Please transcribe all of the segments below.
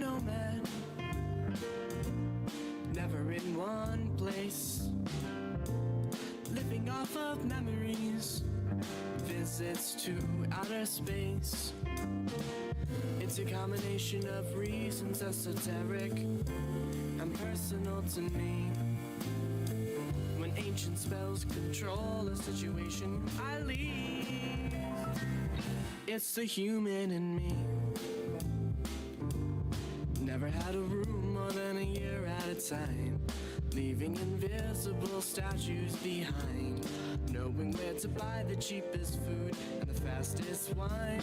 nomad, never in one place, living off of memories, visits to outer space. It's a combination of reasons, esoteric and personal to me. When ancient spells control a situation, I leave. It's the human in me. Never had a room more than a year at a time, leaving invisible statues behind, knowing where to buy the cheapest food and the fastest wine.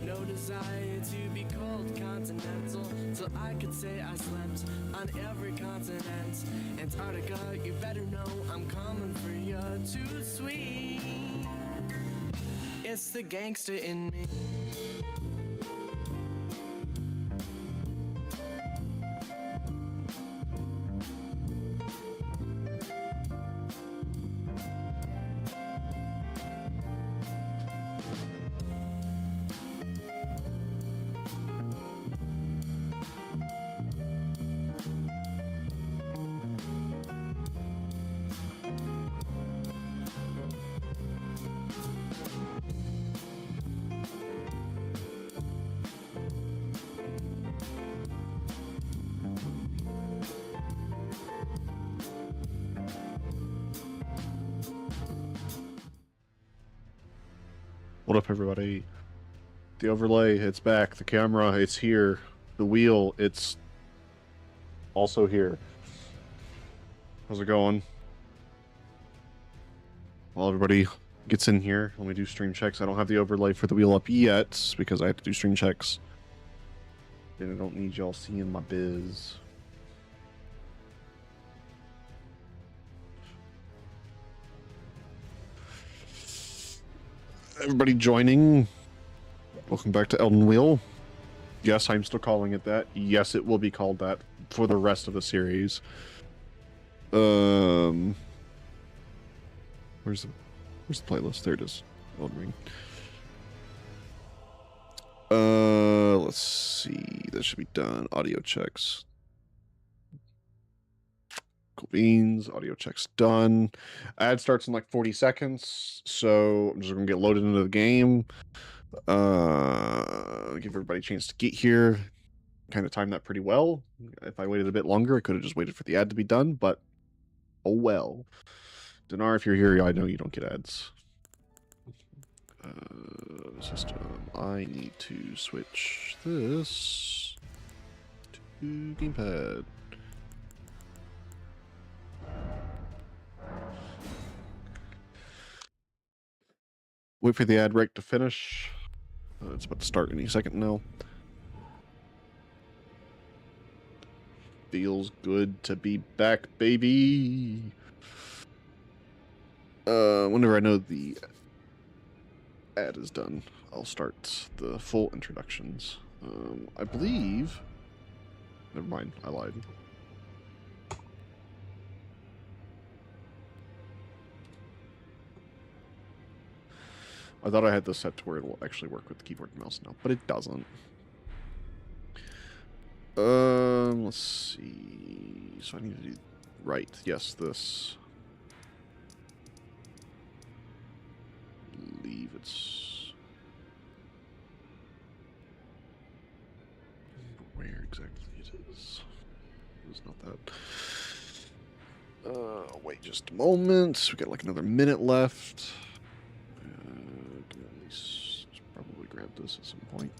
No desire to be called continental, till I could say I slept on every continent. Antarctica, you better know I'm coming for you, too sweet. It's the gangster in me. What up, everybody? The overlay, it's back. The camera, it's here. The wheel, it's also here. How's it going? While everybody gets in here, let me do stream checks. I don't have the overlay for the wheel up yet because I have to do stream checks. And I don't need y'all seeing my biz. Everybody joining. Welcome back to Elden Wheel. Yes, I'm still calling it that. Yes, it will be called that for the rest of the series. Where's the playlist? There it is. Elden Ring. Let's see. That should be done. Audio checks. Cool beans. Audio checks done. Ad starts in like 40 seconds, so I'm just gonna get loaded into the game. Give everybody a chance to get here. Kind of timed that pretty well. If I waited a bit longer, I could have just waited for the ad to be done, but oh well. Dinar, if you're here, I know you don't get ads. System. I need to switch this to gamepad. Wait for the ad break to finish. It's about to start any second now. Feels good to be back, baby. Whenever I know the ad is done, I'll start the full introductions. I believe... Never mind, I lied. I thought I had this set to where it will actually work with the keyboard and mouse now, but it doesn't. Let's see. So I need to do... Right, yes, this. I believe it's... Where exactly it is. It's not that. Wait just a moment. We got like another minute left. Can at least probably grab this at some point.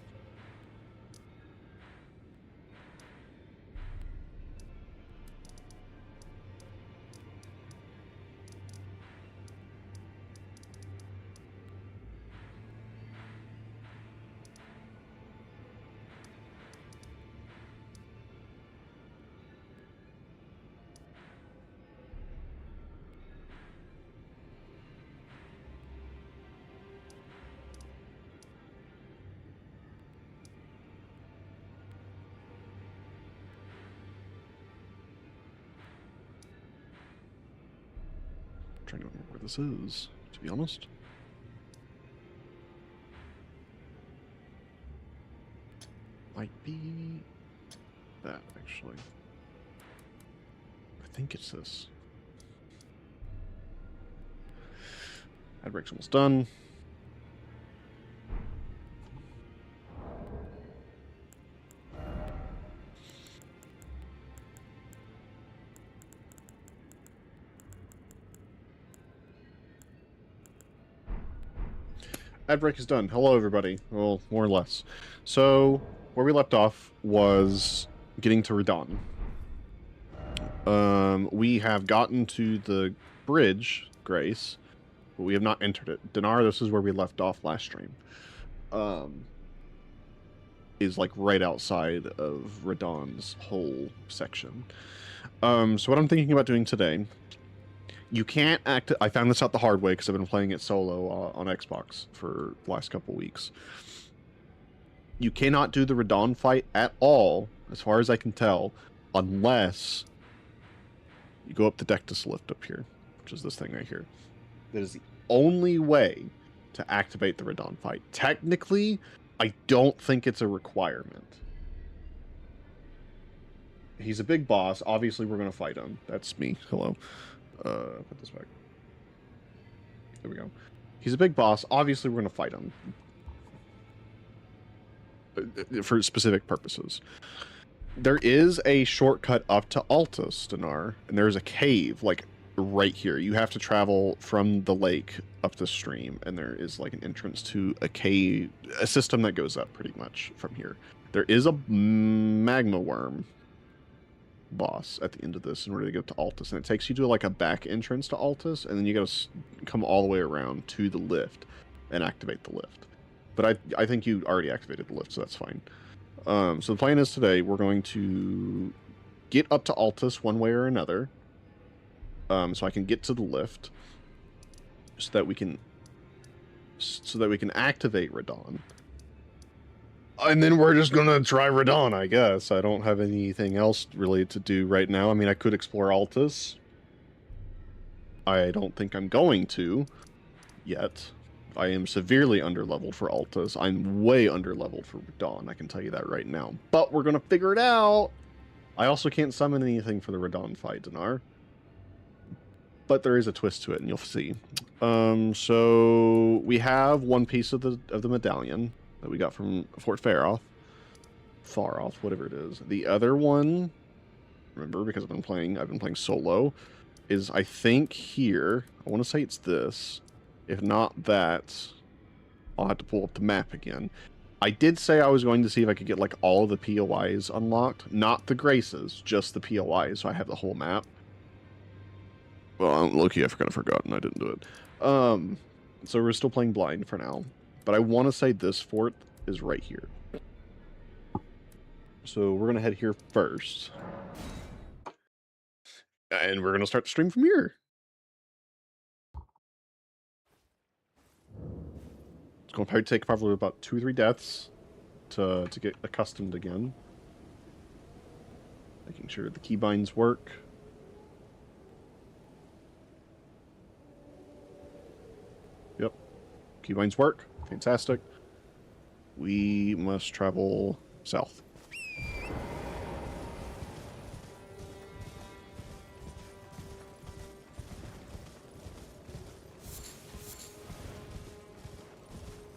Trying to remember where this is, to be honest. Might be that, actually. I think it's this. Ad break's almost done. Ad break is done. Hello, everybody. Well, more or less. So, where we left off was getting to Radahn. We have gotten to the bridge, Grace, but we have not entered it. Dinar, this is where we left off last stream. Is like right outside of Radahn's whole section. So what I'm thinking about doing today, you can't I found this out the hard way because I've been playing it solo on Xbox for the last couple weeks. You cannot do the Radahn fight at all, as far as I can tell, unless you go up the Dectus lift up here, which is this thing right here. That is the only way to activate the Radahn fight. Technically, I don't think it's a requirement. He's a big boss. Obviously, we're going to fight him. That's me. Hello. Put this back. There we go. He's a big boss. Obviously, we're going to fight him. For specific purposes. There is a shortcut up to Altus, Dinar, and there's a cave, like, right here. You have to travel from the lake up the stream, and there is, like, an entrance to a cave, a system that goes up pretty much from here. There is a magma worm boss at the end of this in order to get to Altus, and it takes you to, like, a back entrance to Altus, and then you gotta come all the way around to the lift and activate the lift. But I think you already activated the lift, so that's fine. So the plan is today we're going to get up to Altus one way or another, so I can get to the lift, so that we can activate Radahn, and then we're just gonna try Radahn, I guess. I don't have anything else really to do right now. I mean, I could explore Altus. I don't think I'm going to yet. I am severely underleveled for Altus. I'm way underleveled for Radahn, I can tell you that right now. But we're going to figure it out. I also can't summon anything for the Radahn fight, Dinar. But there is a twist to it, and you'll see. So we have one piece of the medallion that we got from Fort Faroth. Faroth, whatever it is. The other one, remember, because I've been playing solo, is I think here. I want to say it's this. If not that, I'll have to pull up the map again. I did say I was going to see if I could get, like, all of the POIs unlocked. Not the Graces, just the POIs, so I have the whole map. Well, low-key, I've kind of forgotten. I didn't do it. So we're still playing blind for now. But I want to say this fort is right here. So we're going to head here first. And we're going to start the stream from here. It's going to take probably about 2 or 3 deaths to get accustomed again. Making sure the keybinds work. Yep. Keybinds work. Fantastic. We must travel south.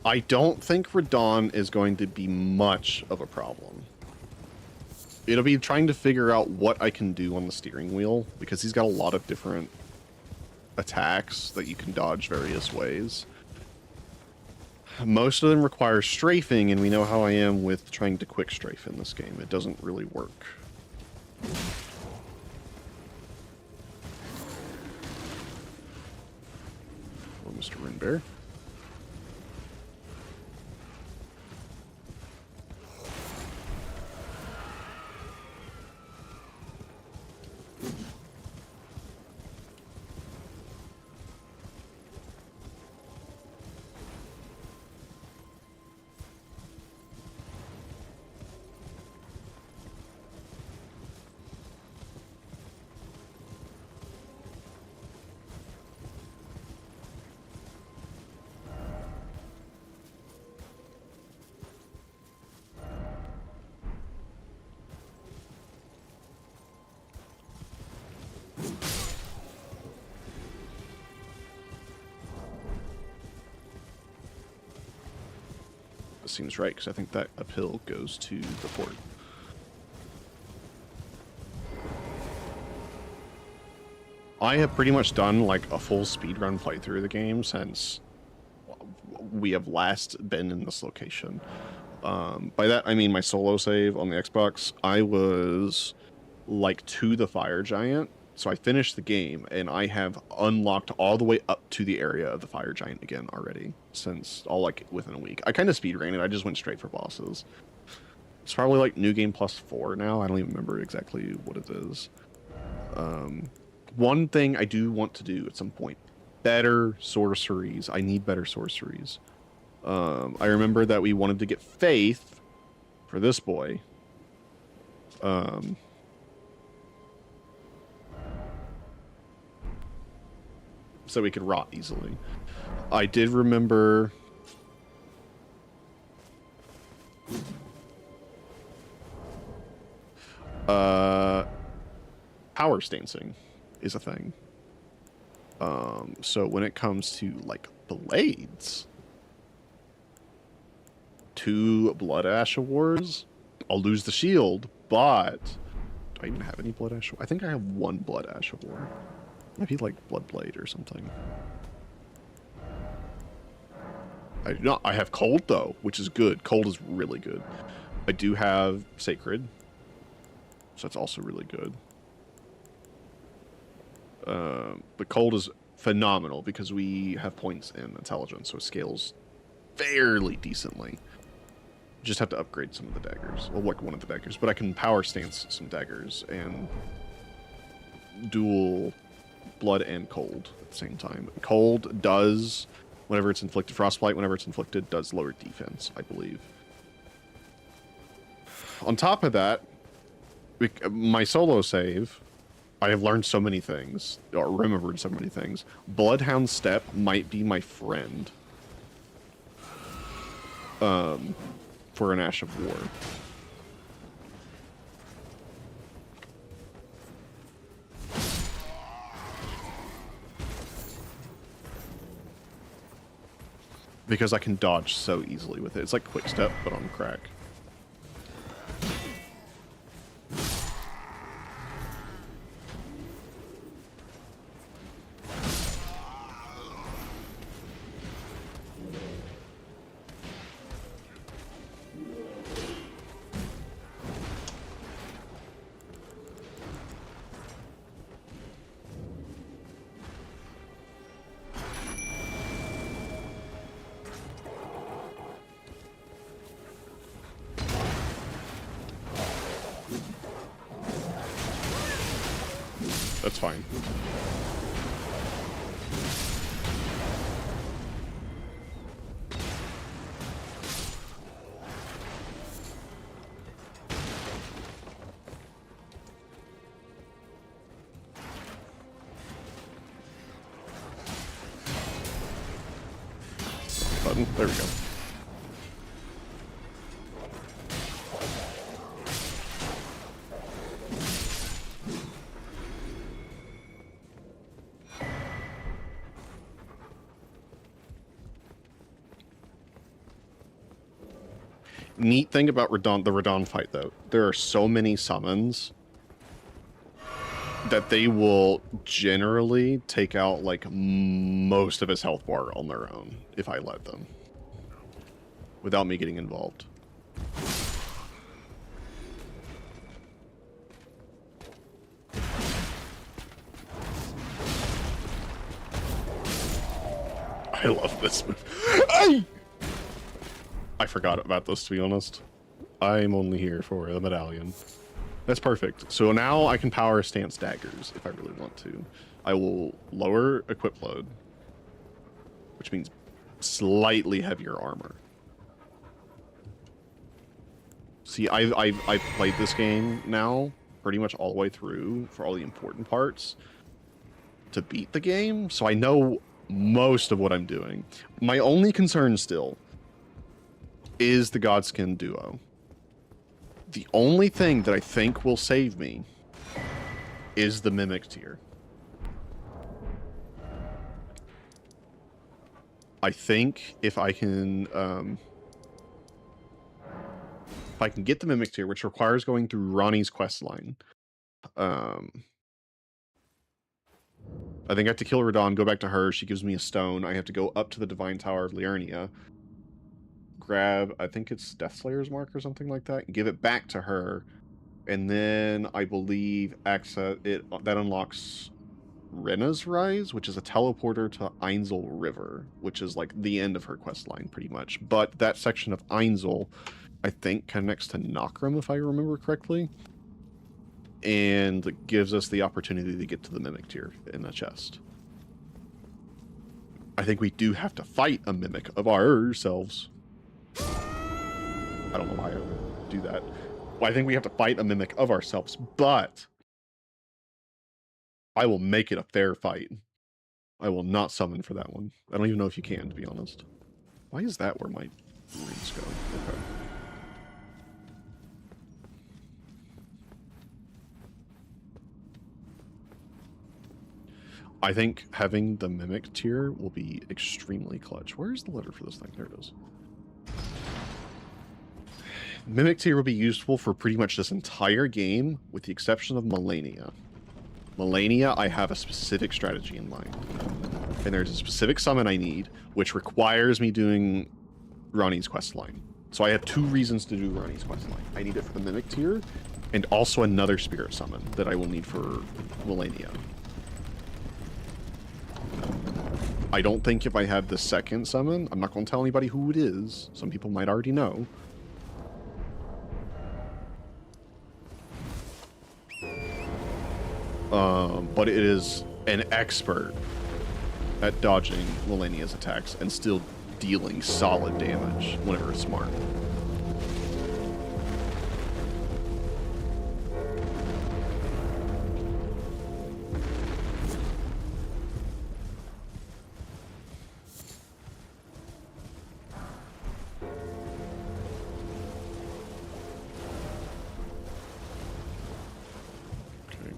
I don't think Radahn is going to be much of a problem. It'll be trying to figure out what I can do on the steering wheel, because he's got a lot of different attacks that you can dodge various ways. Most of them require strafing, and we know how I am with trying to quick strafe in this game. It doesn't really work. Hello, Mr. Rinbear. seems right, because I think that uphill goes to the port. I have pretty much done like a full speedrun playthrough of the game since we have last been in this location. By that I mean my solo save on the Xbox. I was like to the fire giant, so I finished the game and I have unlocked all the way up to the area of the fire giant again already, since all like within a week. I kind of speedran it. I just went straight for bosses. It's probably like new game plus 4 now. I don't even remember exactly what it is. One thing I do want to do at some point, better sorceries. I need better sorceries. I remember that we wanted to get faith for this boy. So we could rot easily. I did remember power stancing is a thing. So when it comes to like blades, 2 blood ash awards, I'll lose the shield, but do I even have any blood ash? I think I have 1 blood ash award. Maybe like blood blade or something. I have cold though, which is good. Cold is really good. I do have sacred, so that's also really good. The cold is phenomenal because we have points in intelligence, so it scales fairly decently. Just have to upgrade some of the daggers. Well, like one of the daggers, but I can power stance some daggers and dual blood and cold at the same time. Cold does, whenever it's inflicted, frostbite, whenever it's inflicted, does lower defense, I believe. On top of that, my solo save, I have learned so many things, or remembered so many things. Bloodhound Step might be my friend. For an Ash of War. Because I can dodge so easily with it. It's like quick step, but on crack. That's fine. Button. There we go. Neat thing about the Radahn fight, though, there are so many summons that they will generally take out, like, most of his health bar on their own, if I let them. Without me getting involved. I love this move. I forgot about this, to be honest. I'm only here for the medallion. That's perfect. So now I can power stance daggers if I really want to. I will lower equip load, which means slightly heavier armor. See, I've played this game now pretty much all the way through for all the important parts to beat the game, so I know most of what I'm doing. My only concern still is the Godskin duo. The only thing that I think will save me is the Mimic tier. I think if I can I can get the Mimic Tier, which requires going through Ronnie's quest line. I think I have to kill Radahn, go back to her. She gives me a stone. I have to go up to the Divine Tower of Liurnia, grab, I think it's Deathslayer's Mark or something like that, and give it back to her. And then I believe access it that unlocks Rena's Rise, which is a teleporter to Ainzel River, which is like the end of her quest line, pretty much. But that section of Ainzel, I think, connects to Nokram, if I remember correctly, and gives us the opportunity to get to the Mimic Tier in a chest. I think we do have to fight a Mimic of ourselves. I don't know why I would do that. Well, I think we have to fight a Mimic of ourselves, but I will make it a fair fight. I will not summon for that one. I don't even know if you can, to be honest. Why is that where my runes go? Okay. I think having the Mimic Tier will be extremely clutch. Where's the letter for this thing? There it is. Mimic Tier will be useful for pretty much this entire game, with the exception of Malenia. Malenia, I have a specific strategy in mind. And there's a specific summon I need, which requires me doing Ronnie's questline. So I have 2 reasons to do Ronnie's questline. I need it for the Mimic Tier, and also another spirit summon that I will need for Malenia. I don't think if I have the second summon, I'm not going to tell anybody who it is. Some people might already know. But it is an expert at dodging Malenia's attacks and still dealing solid damage whenever it's smart.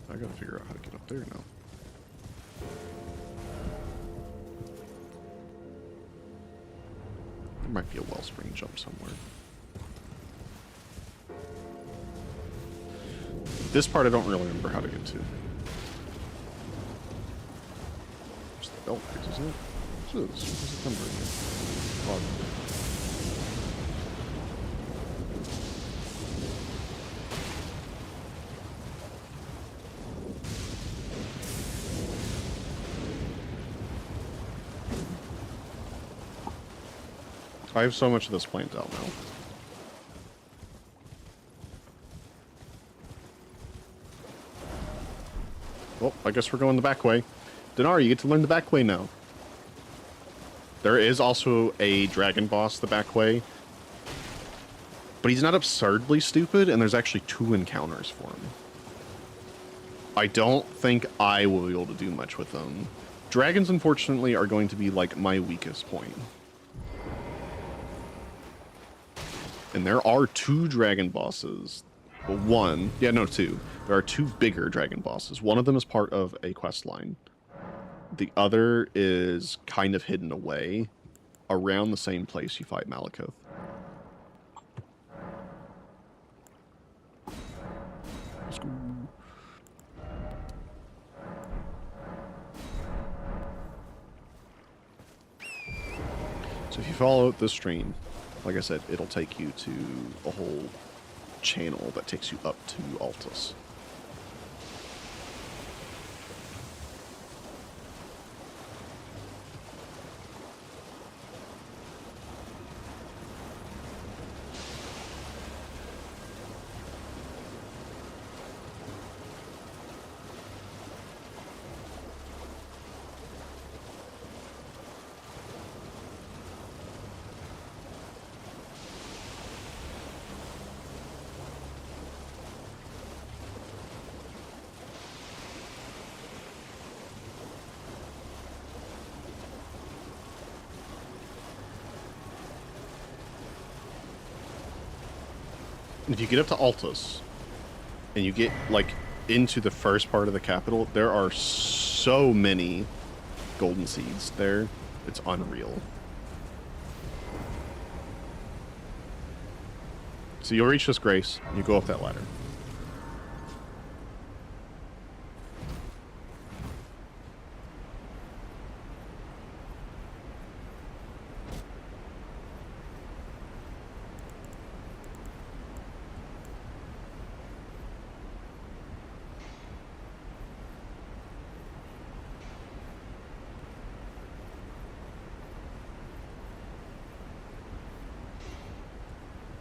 I gotta figure out how to get up there now. There might be a wellspring jump somewhere. This part I don't really remember how to get to. There's the belt fix, isn't it? What is this? What does it number in here? I have so much of this planned out now. Well, I guess we're going the back way. Dinar, you get to learn the back way now. There is also a dragon boss the back way. But he's not absurdly stupid, and there's actually 2 encounters for him. I don't think I will be able to do much with them. Dragons, unfortunately, are going to be like my weakest point. And there are 2 dragon bosses. Well, 1. Yeah, no, 2. There are 2 bigger dragon bosses. One of them is part of a quest line. The other is kind of hidden away around the same place you fight Malekith. Let's go. So if you follow this stream, like I said, it'll take you to a whole channel that takes you up to Altus. If you get up to Altus, and you get, like, into the first part of the capital, there are so many golden seeds there. It's unreal. So you'll reach this grace, and you go up that ladder.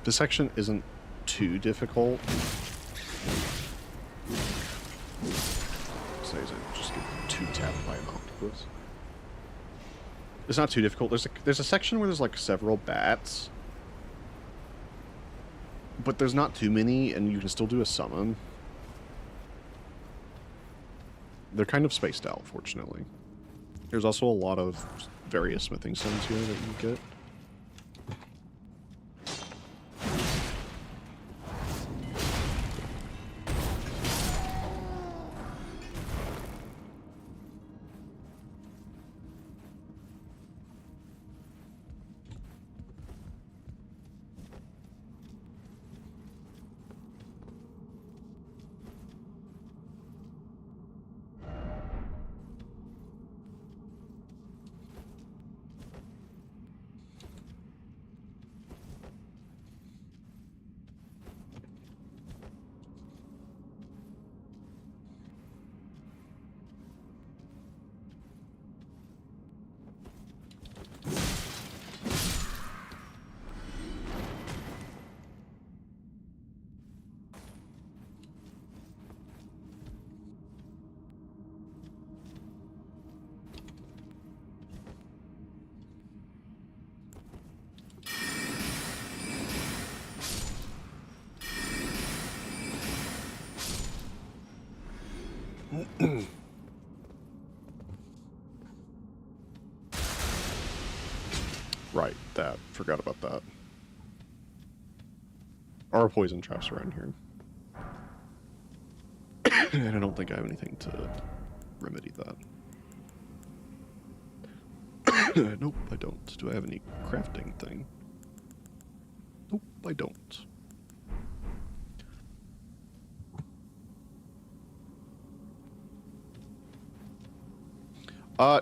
This section isn't too difficult. So just get 2 tapped by an octopus. It's not too difficult. There's a section where there's like several bats, but there's not too many, and you can still do a summon. They're kind of spaced out, fortunately. There's also a lot of various smithing stones here that you get. Right, that. Forgot about that. Are poison traps around here. And I don't think I have anything to remedy that. Nope, I don't. Do I have any crafting thing? Nope, I don't.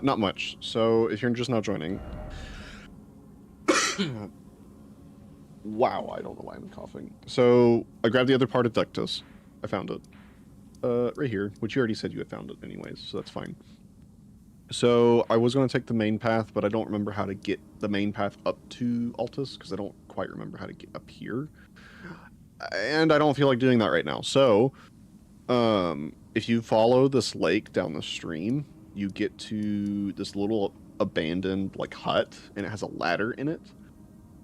Not much. So, if you're just now joining... Wow, I don't know why I'm coughing. So, I grabbed the other part of Ductus. I found it. Right here, which you already said you had found it anyways, so that's fine. So, I was going to take the main path, but I don't remember how to get the main path up to Altus, because I don't quite remember how to get up here. And I don't feel like doing that right now. So, if you follow this lake down the stream, you get to this little abandoned, like, hut, and it has a ladder in it.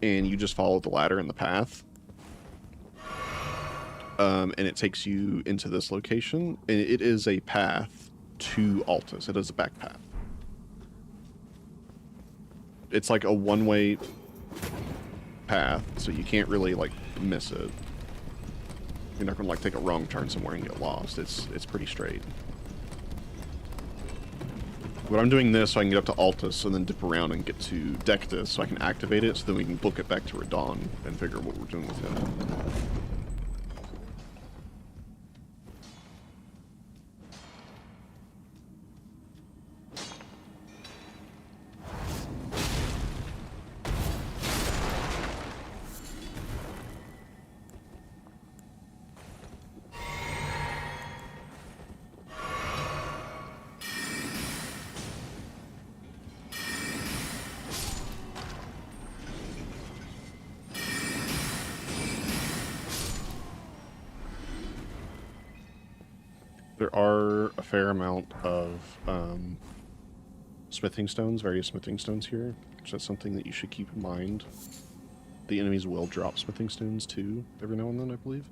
And you just follow the ladder in the path. And it takes you into this location. And it is a path to Altus. It is a back path. It's like a one-way path, so you can't really, like, miss it. You're not gonna, like, take a wrong turn somewhere and get lost. It's pretty straight. But I'm doing this so I can get up to Altus and then dip around and get to Dectus so I can activate it so then we can book it back to Radahn and figure out what we're doing with him. There are a fair amount of smithing stones, various smithing stones here, so that's something that you should keep in mind. The enemies will drop smithing stones too, every now and then, I believe.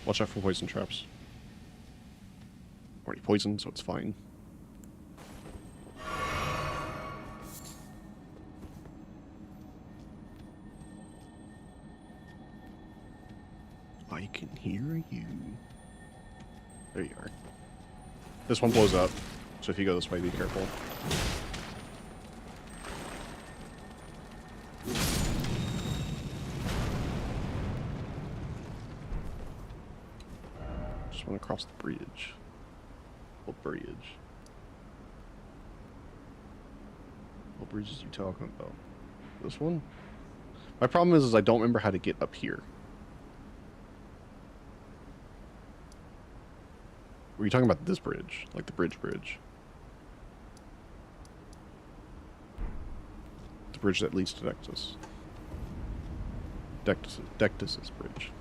Watch out for poison traps. Already poisoned, so it's fine. I can hear you. There you are. This one blows up, so if you go this way, be careful. Just want to cross the bridge. What bridge? What bridge is you talking about? This one? My problem is I don't remember how to get up here. Were you talking about this bridge? Like the bridge? The bridge that leads to Dectus. Dectus's bridge.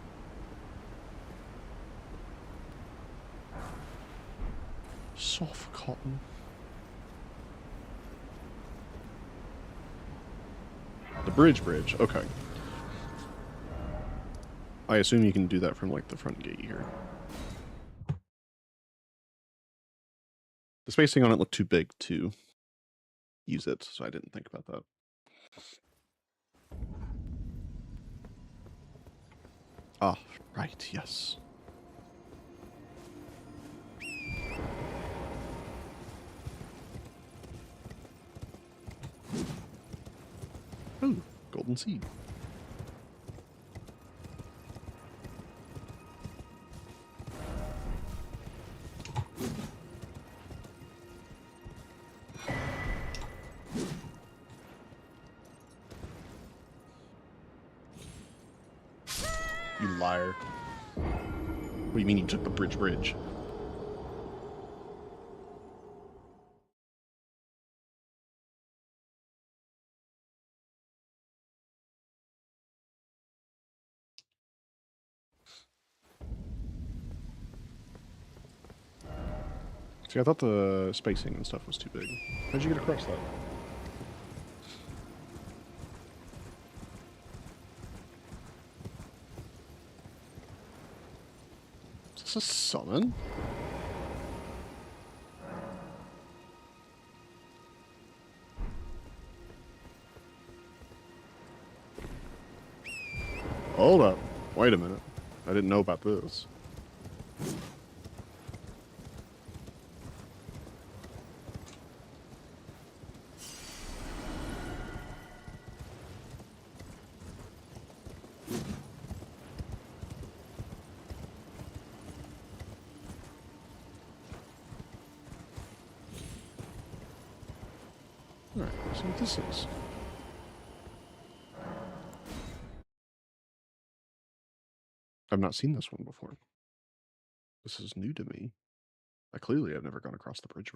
Soft cotton. The bridge. Okay. I assume you can do that from like the front gate here. The spacing on it looked too big to use it, so I didn't think about that. Ah, right, yes. Oh, golden seed. You liar. What do you mean you took the bridge? See, I thought the spacing and stuff was too big. How'd you get across that? Is this a summon? Hold up. Wait a minute. I didn't know about this. Alright, let's see what this is. I've not seen this one before. This is new to me. I clearly have never gone across the bridge.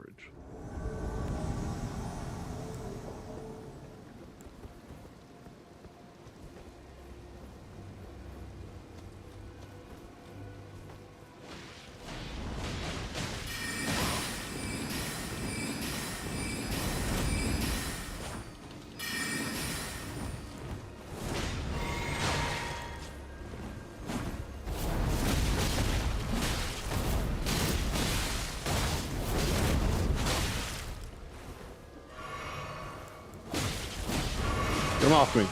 Come off me.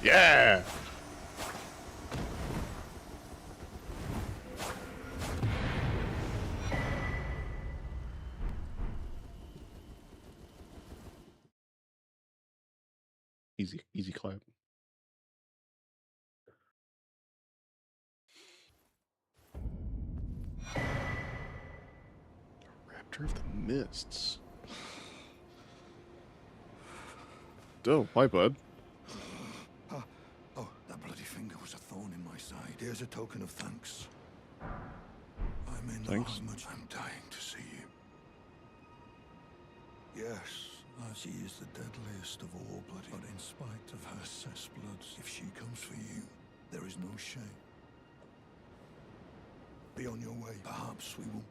Yeah! Easy clap. Raptor of the Mists. Oh, hi, bud. Oh, that bloody finger was a thorn in my side. Here's a token of thanks. I may not Thanks. have much. I'm dying to see you. Yes, she is the deadliest of all bloody. But in spite of her cess bloods, if she comes for you, there is no shame. Be on your way. Perhaps we will.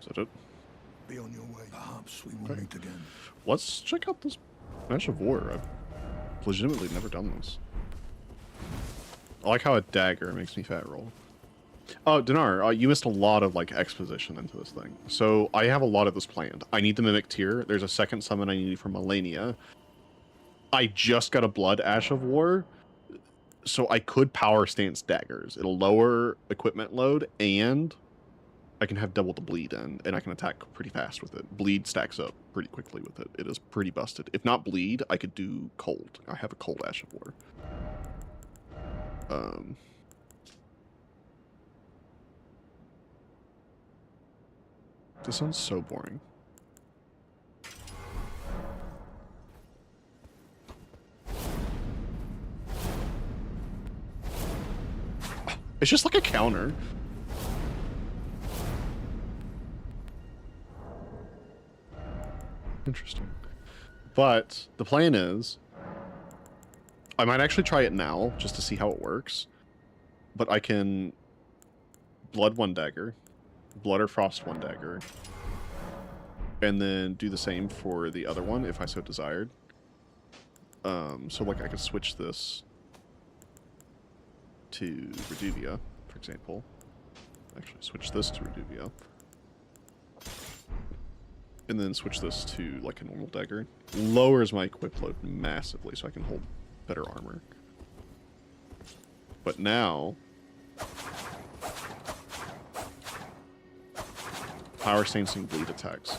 Is that it? Be on your way. Perhaps we will meet again. Let's check out this Ash of War. I've legitimately never done this. I like how a dagger makes me fat roll. Oh, Dinar, you missed a lot of like exposition into this thing. So I have a lot of this planned. I need the Mimic Tear. There's a second summon I need from Melania. I just got a Blood Ash of War, so I could power stance daggers. It'll lower equipment load, and I can have double the bleed in, and I can attack pretty fast with it. Bleed stacks up pretty quickly with it. It is pretty busted. If not bleed, I could do cold. I have a cold Ash of War. This sounds so boring. It's just like a counter. Interesting. But the plan is, I might actually try it now just to see how it works. But I can Blood one dagger, Blood or Frost one dagger, and then do the same for the other one if I so desired. So like I could switch this to Reduvia, for example. Actually, switch this to Reduvia. And then switch this to like a normal dagger. Lowers my equip load massively so I can hold better armor. But now, power stancing bleed attacks.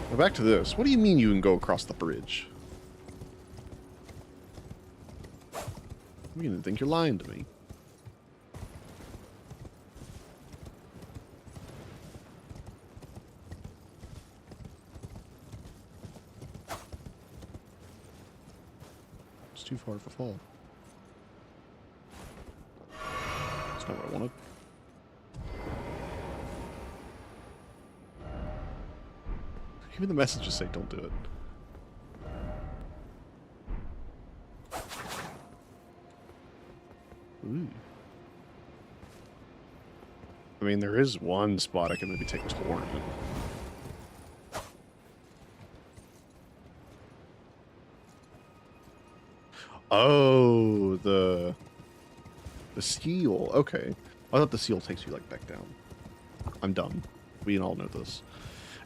Now back to this. What do you mean you can go across the bridge? I'm gonna think you're lying to me. It's too far of a fall. That's not what I wanted. Even the messages say don't do it. Ooh. I mean, there is one spot I can maybe take Torrent. Oh, the seal. Okay. I thought the seal takes you, like, back down. I'm dumb. We all know this.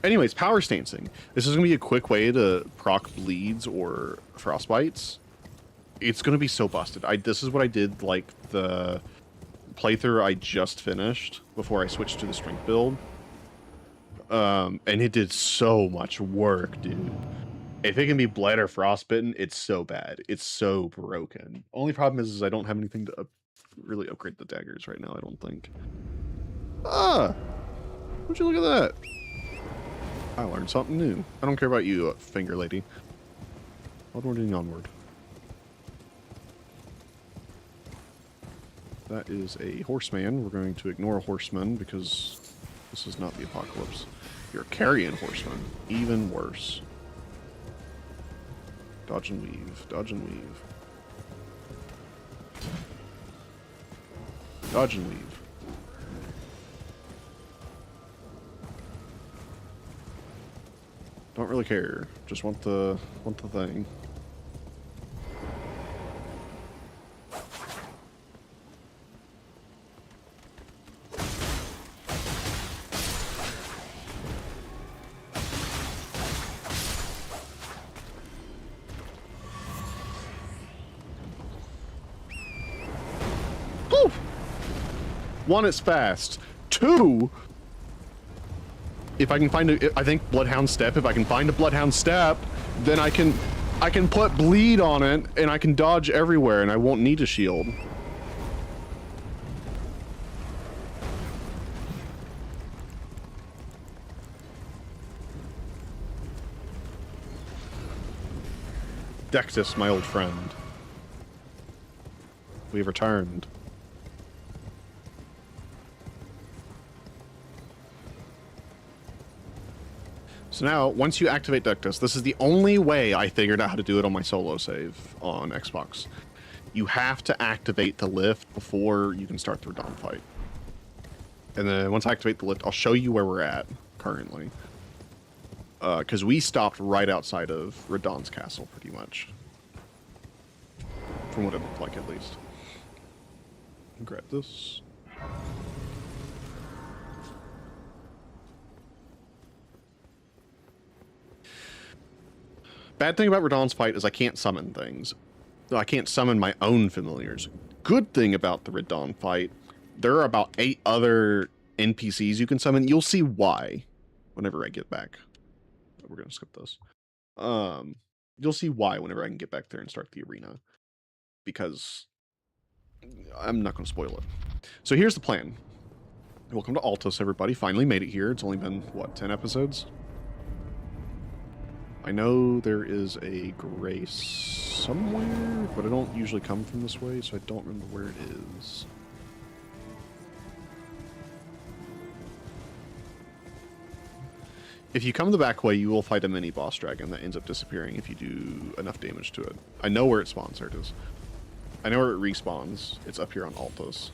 Anyways, power stancing. This is going to be a quick way to proc bleeds or frostbites. It's going to be so busted. This is what I did, like, the playthrough I just finished before I switched to the strength build. And it did so much work, dude. If it can be bled or frostbitten, it's so bad. It's so broken. Only problem is I don't have anything to really upgrade the daggers right now, I don't think. Ah! Would you look at that? I learned something new. I don't care about you, finger lady. Onward and onward. That is a horseman. We're going to ignore a horseman because this is not the apocalypse. You're a carrion horseman. Even worse. Dodge and weave. Dodge and weave. Dodge and weave. Don't really care. Just want the thing. Woo! One, it's fast. Two, if I can find I think Bloodhound Step, if I can find a Bloodhound Step, then I can put bleed on it and I can dodge everywhere and I won't need a shield. Dextus, my old friend. We've returned. So now, once you activate Dectus, this is the only way I figured out how to do it on my solo save on Xbox. You have to activate the lift before you can start the Radahn fight. And then once I activate the lift, I'll show you where we're at currently. Because we stopped right outside of Radahn's castle, pretty much. From what it looked like, at least. Grab this. Bad thing about Radahn's fight is I can't summon things. I can't summon my own familiars. Good thing about the Radahn fight, there are about 8 other NPCs you can summon. You'll see why whenever I get back. We're going to skip this. You'll see why whenever I can get back there and start the arena. Because I'm not going to spoil it. So here's the plan. Welcome to Altos, everybody. Finally made it here. It's only been, what, 10 episodes? I know there is a grace somewhere, but I don't usually come from this way, so I don't remember where it is. If you come the back way, you will fight a mini-boss dragon that ends up disappearing if you do enough damage to it. I know where it spawns, there it is. I know where it respawns. It's up here on Altos,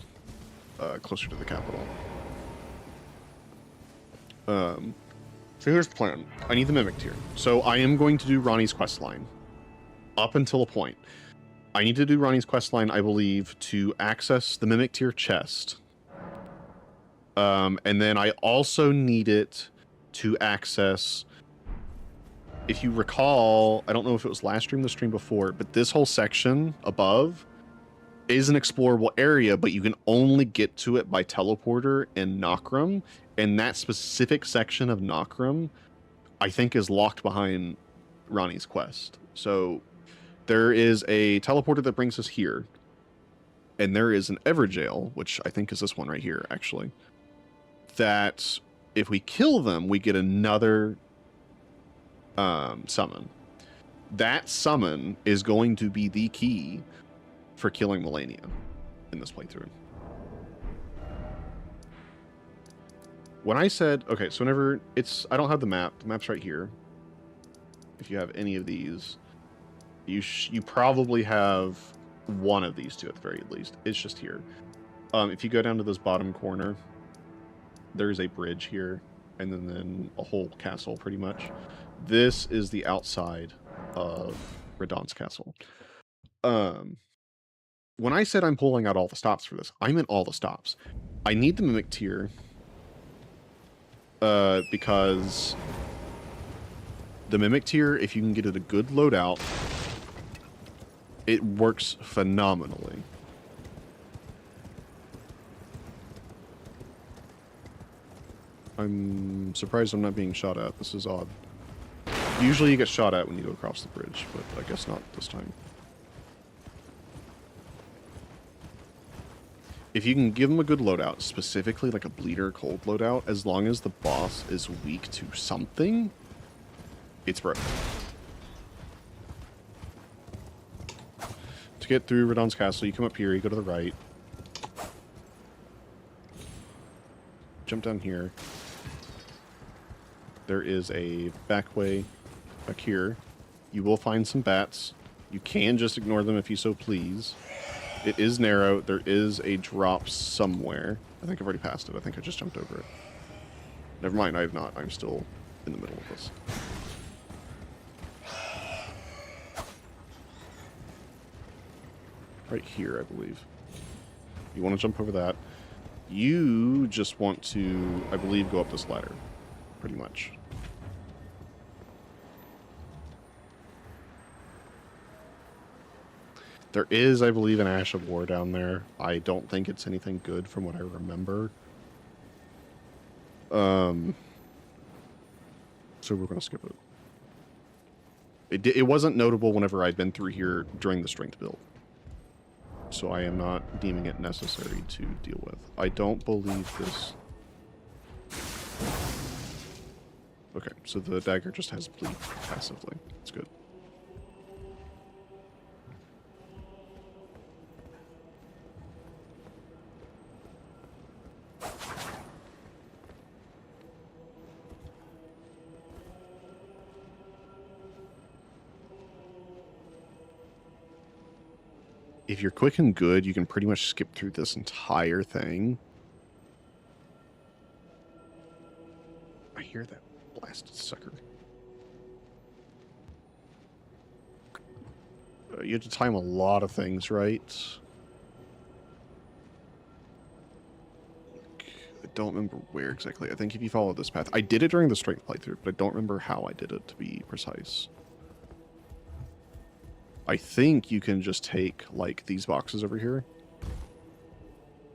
closer to the capital. So here's the plan. I need the Mimic tier. So I am going to do Ronnie's questline. Up until a point. I need to do Ronnie's questline, I believe, to access the Mimic tier chest. And then I also need it to access... If you recall, I don't know if it was last stream or the stream before, but this whole section above is an explorable area, but you can only get to it by teleporter in Nokrum. And that specific section of Nokrum, I think, is locked behind Ronnie's quest. So there is a teleporter that brings us here. And there is an Everjail, which I think is this one right here, actually. That if we kill them, we get another summon. That summon is going to be the key for killing Melania in this playthrough. When I said, okay, so whenever it's, I don't have the map's right here. If you have any of these, you probably have one of these two at the very least. It's just here. If you go down to this bottom corner, there's a bridge here, and then a whole castle pretty much. This is the outside of Radahn's castle. When I said I'm pulling out all the stops for this, I meant all the stops. I need the Mimic tier because the Mimic tier, if you can get it a good loadout, it works phenomenally. I'm surprised I'm not being shot at. This is odd. Usually you get shot at when you go across the bridge, but I guess not this time. If you can give them a good loadout, specifically like a bleeder cold loadout, as long as the boss is weak to something, it's broken. To get through Radahn's castle, you come up here, you go to the right. Jump down here. There is a back way back here. You will find some bats. You can just ignore them if you so please. It is narrow. There is a drop somewhere. I think I've already passed it. I think I just jumped over it. Never mind, I have not. I'm still in the middle of this. Right here, I believe. You want to jump over that. You just want to, I believe, go up this ladder. Pretty much. There is, I believe, an Ash of War down there. I don't think it's anything good from what I remember. So we're going to skip it. It wasn't notable whenever I'd been through here during the strength build. So I am not deeming it necessary to deal with. I don't believe this... Okay, so the dagger just has bleed passively. That's good. If you're quick and good, you can pretty much skip through this entire thing I hear that blasted sucker. You have to time a lot of things, right? I don't remember where exactly. I think if you follow this path... I did it during the strength playthrough, but I don't remember how I did it, to be precise. I think you can just take, like, these boxes over here.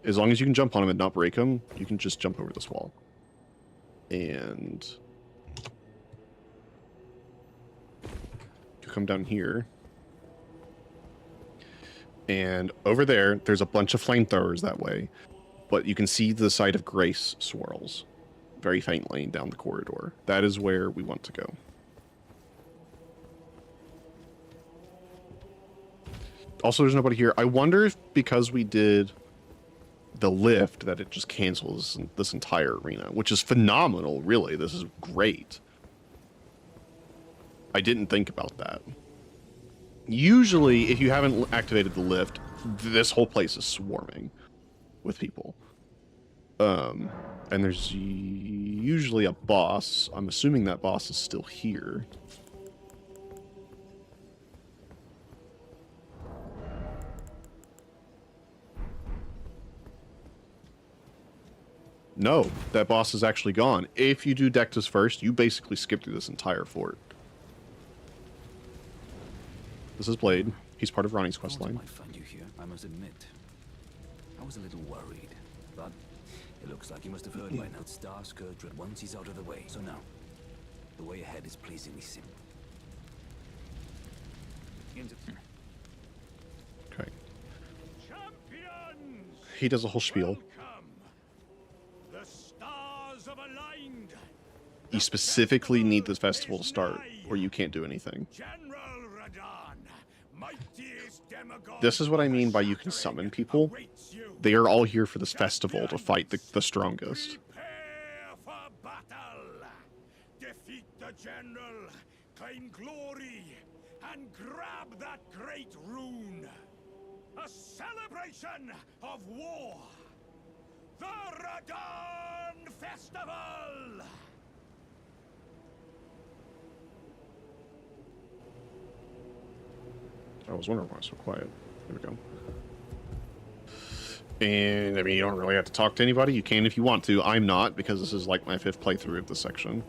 As long as you can jump on them and not break them, you can just jump over this wall. And... you come down here. And over there's a bunch of flamethrowers that way. But you can see the site of Grace swirls very faintly down the corridor. That is where we want to go. Also, there's nobody here. I wonder if because we did the lift that it just cancels this entire arena, which is phenomenal, really. This is great. I didn't think about that. Usually, if you haven't activated the lift, this whole place is swarming with people. And there's usually a boss. I'm assuming that boss is still here. No, that boss is actually gone. If you do Dectus first, you basically skip through this entire fort. This is Blade. He's part of Ronnie's questline. I might find you here, I must admit. I was a little worried, but it looks like you must have heard by now. Starscourge Radahn once he's out of the way. So now, the way ahead is pleasingly simple. Okay. Champions! He does a whole spiel. Welcome. The stars have aligned. You specifically need this festival to start, or you can't do anything. General Radahn, mightiest demagogue. This is what I mean by you can summon people. awaits you. They are all here for this festival to fight the strongest. Prepare for battle. Defeat the general, claim glory, and grab that great rune. A celebration of war. The Radahn Festival! I was wondering why it's so quiet. There we go. And, I mean, you don't really have to talk to anybody. You can if you want to. I'm not, because this is like my 5th playthrough of this section.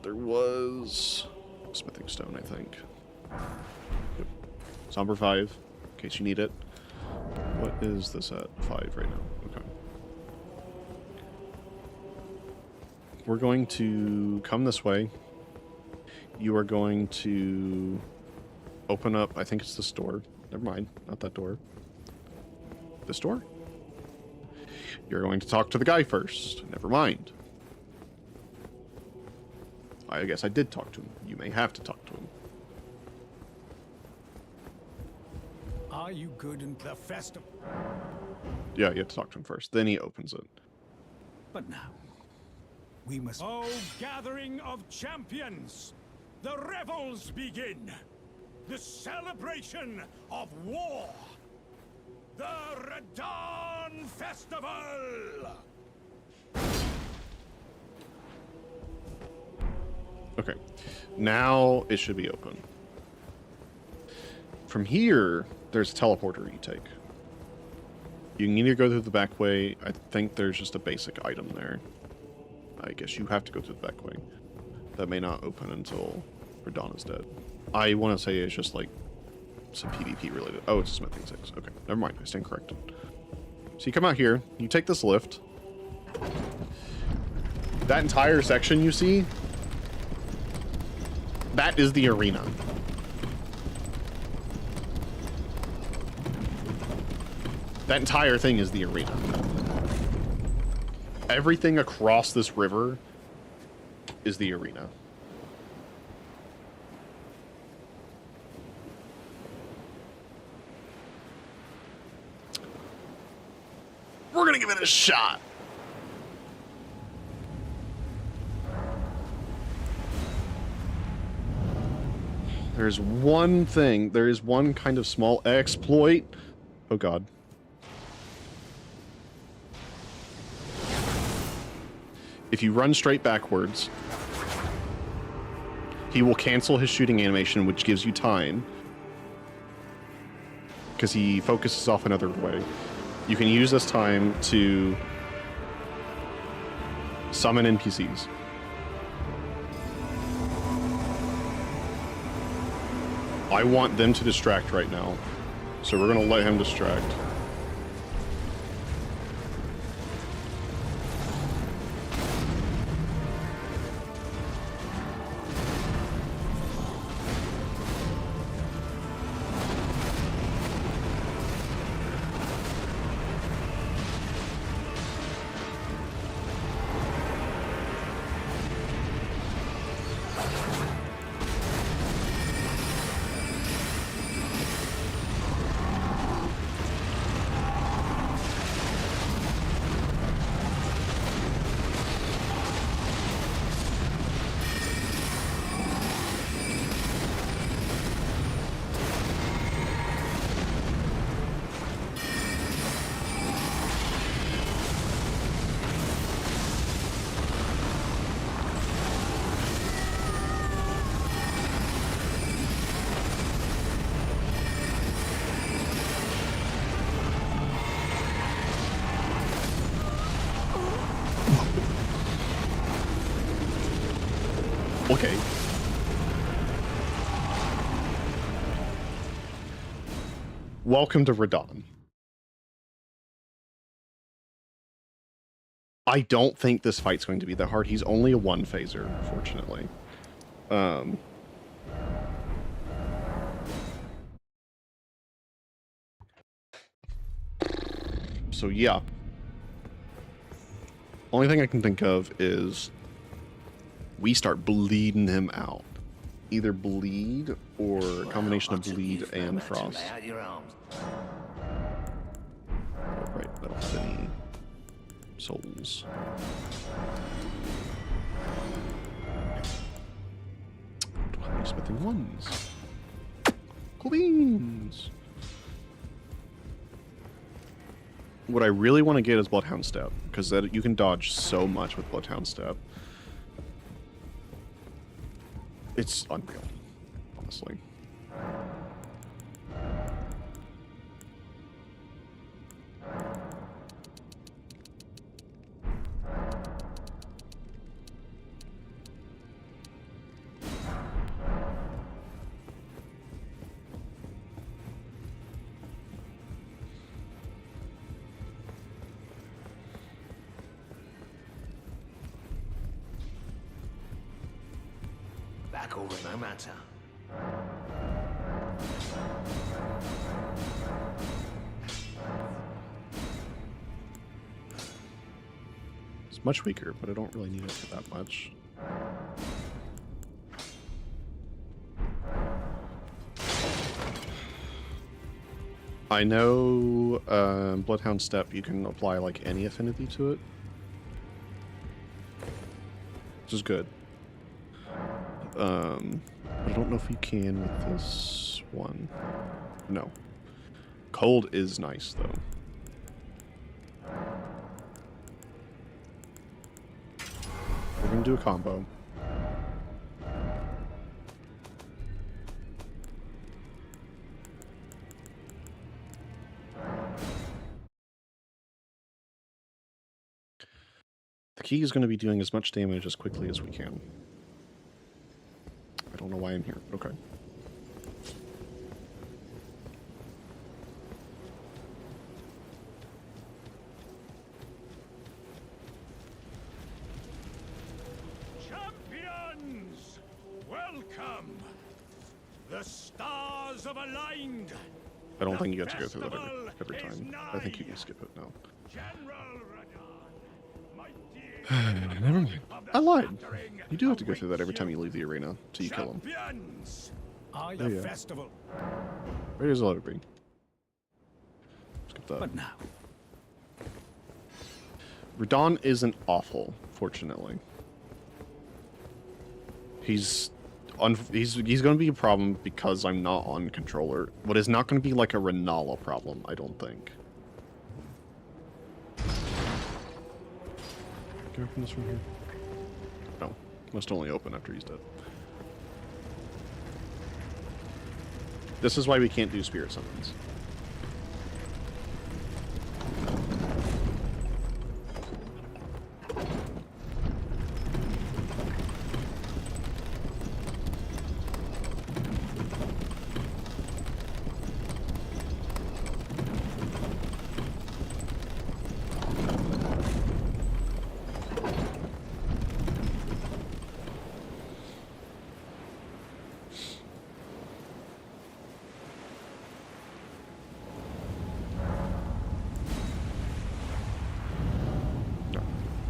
There was... Smithing Stone, I think. Yep. Somber 5, in case you need it. What is this at? 5 right now. Okay. We're going to come this way. You are going to open up, I think it's this door. Never mind, not that door. This door? You're going to talk to the guy first. Never mind. I guess I did talk to him. You may have to talk to him. Are you good in the festival? Yeah, you have to talk to him first. Then he opens it. But now, we must... Oh, gathering of champions! The revels begin! The celebration of war! The Radahn Festival! Okay. Now it should be open. From here, there's a teleporter you take. You can either go through the back way. I think there's just a basic item there. I guess you have to go through the back way. That may not open until Radahn is dead. I want to say it's just like some PvP related. Oh, it's a smithing 6. Okay, never mind. I stand corrected. So you come out here. You take this lift. That entire section you see, that is the arena. That entire thing is the arena. Everything across this river is the arena. We're gonna give it a shot. There's one thing. There is one kind of small exploit. Oh god. If you run straight backwards, he will cancel his shooting animation, which gives you time. Because he focuses off another way. You can use this time to summon NPCs. I want them to distract right now. So we're going to let him distract. Okay. Welcome to Radahn. I don't think this fight's going to be that hard. He's only a one phaser, fortunately. So yeah. Only thing I can think of is we start bleeding him out. Either bleed or a combination of bleed and frost. Oh, right, I don't have any souls. Don't have any smithing ones. Cool beans. What I really want to get is Bloodhound Step, because that you can dodge so much with Bloodhound Step. It's unreal, honestly. Back over no matter. It's much weaker, but I don't really need it for that much. I know Bloodhound Step, you can apply like any affinity to it, which is good. But I don't know if you can with this one. No. Cold is nice, though. We're gonna do a combo. The key is going to be doing as much damage as quickly as we can. I don't know why I'm here. Okay. Champions, welcome. The stars have aligned. I don't think you get to go through that every time. I think you can skip it now. General Radahn, my dear Never mind. I lied. You do have to go through that every time you leave the arena till you kill him. champions. Are There you the go. festival. Right as a letter B. Skip that. But now, Radahn isn't awful, fortunately. He's going to be a problem because I'm not on controller, but it's not going to be like a Renala problem, I don't think. Can I open this from here? No, must only open after he's dead. This is why we can't do spirit summons.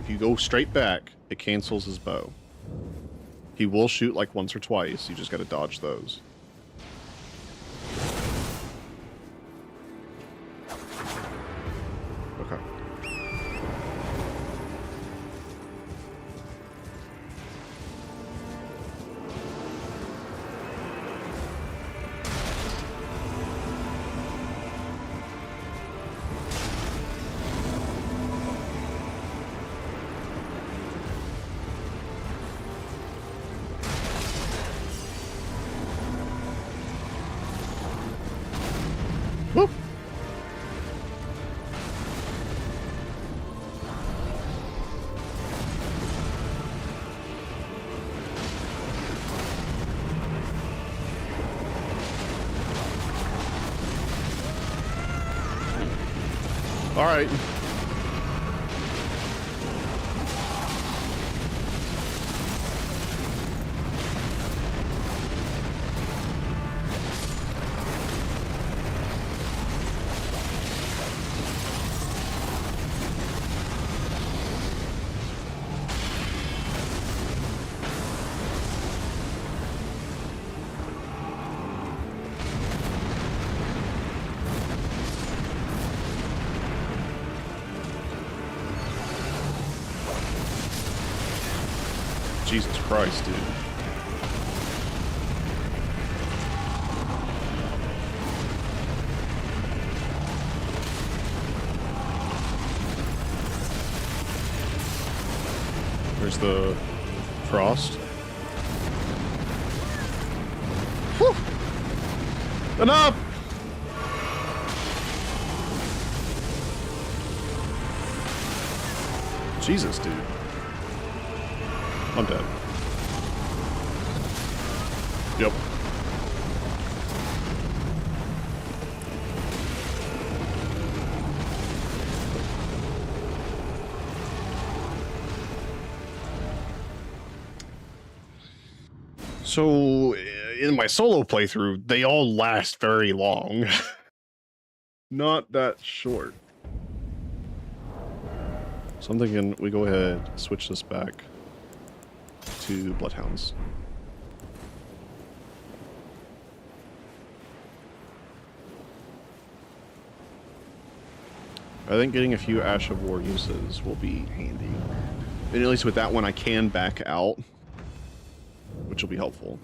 If you go straight back, it cancels his bow. He will shoot like once or twice, you just gotta dodge those. Okay. Woo! All right. Jesus Christ, dude. There's the frost. Whew. Enough! Jesus, dude. I'm dead. Yep. So, in my solo playthrough, they all last very long. Not that short. So I'm thinking we go ahead, switch this back to Bloodhounds. I think getting a few Ash of War uses will be handy. And at least with that one I can back out, which will be helpful.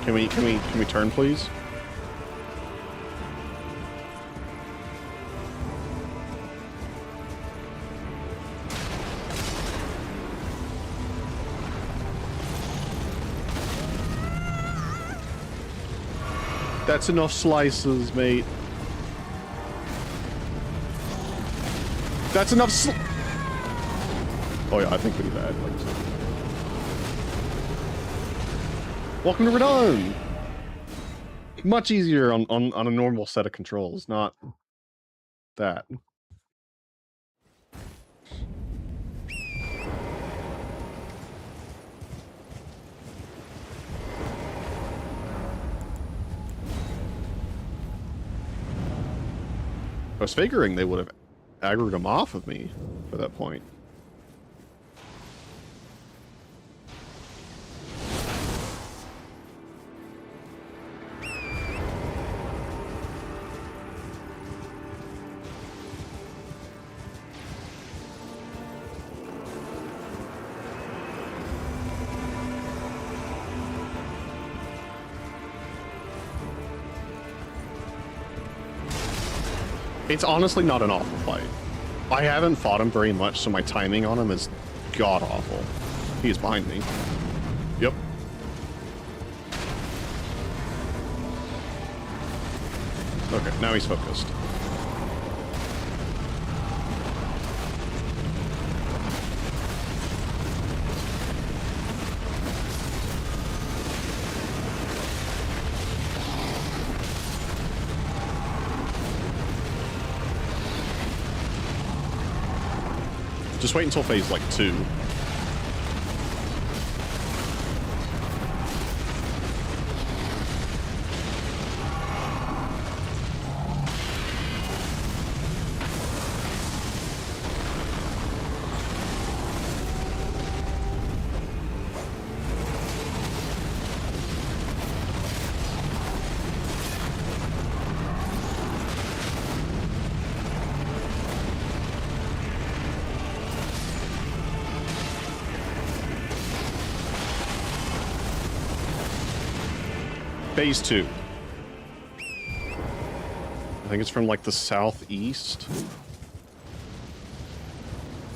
Can we turn, please? That's enough slices, mate. That's enough Oh yeah, I think we need to add like something. Welcome to Radahn! Much easier on a normal set of controls, not that. I was figuring they would have aggroed him off of me by that point. It's honestly not an awful fight. I haven't fought him very much, so my timing on him is god-awful. He is behind me. Yep. Okay, now he's focused. Just wait until phase, like, 2. Phase 2. I think it's from like the southeast.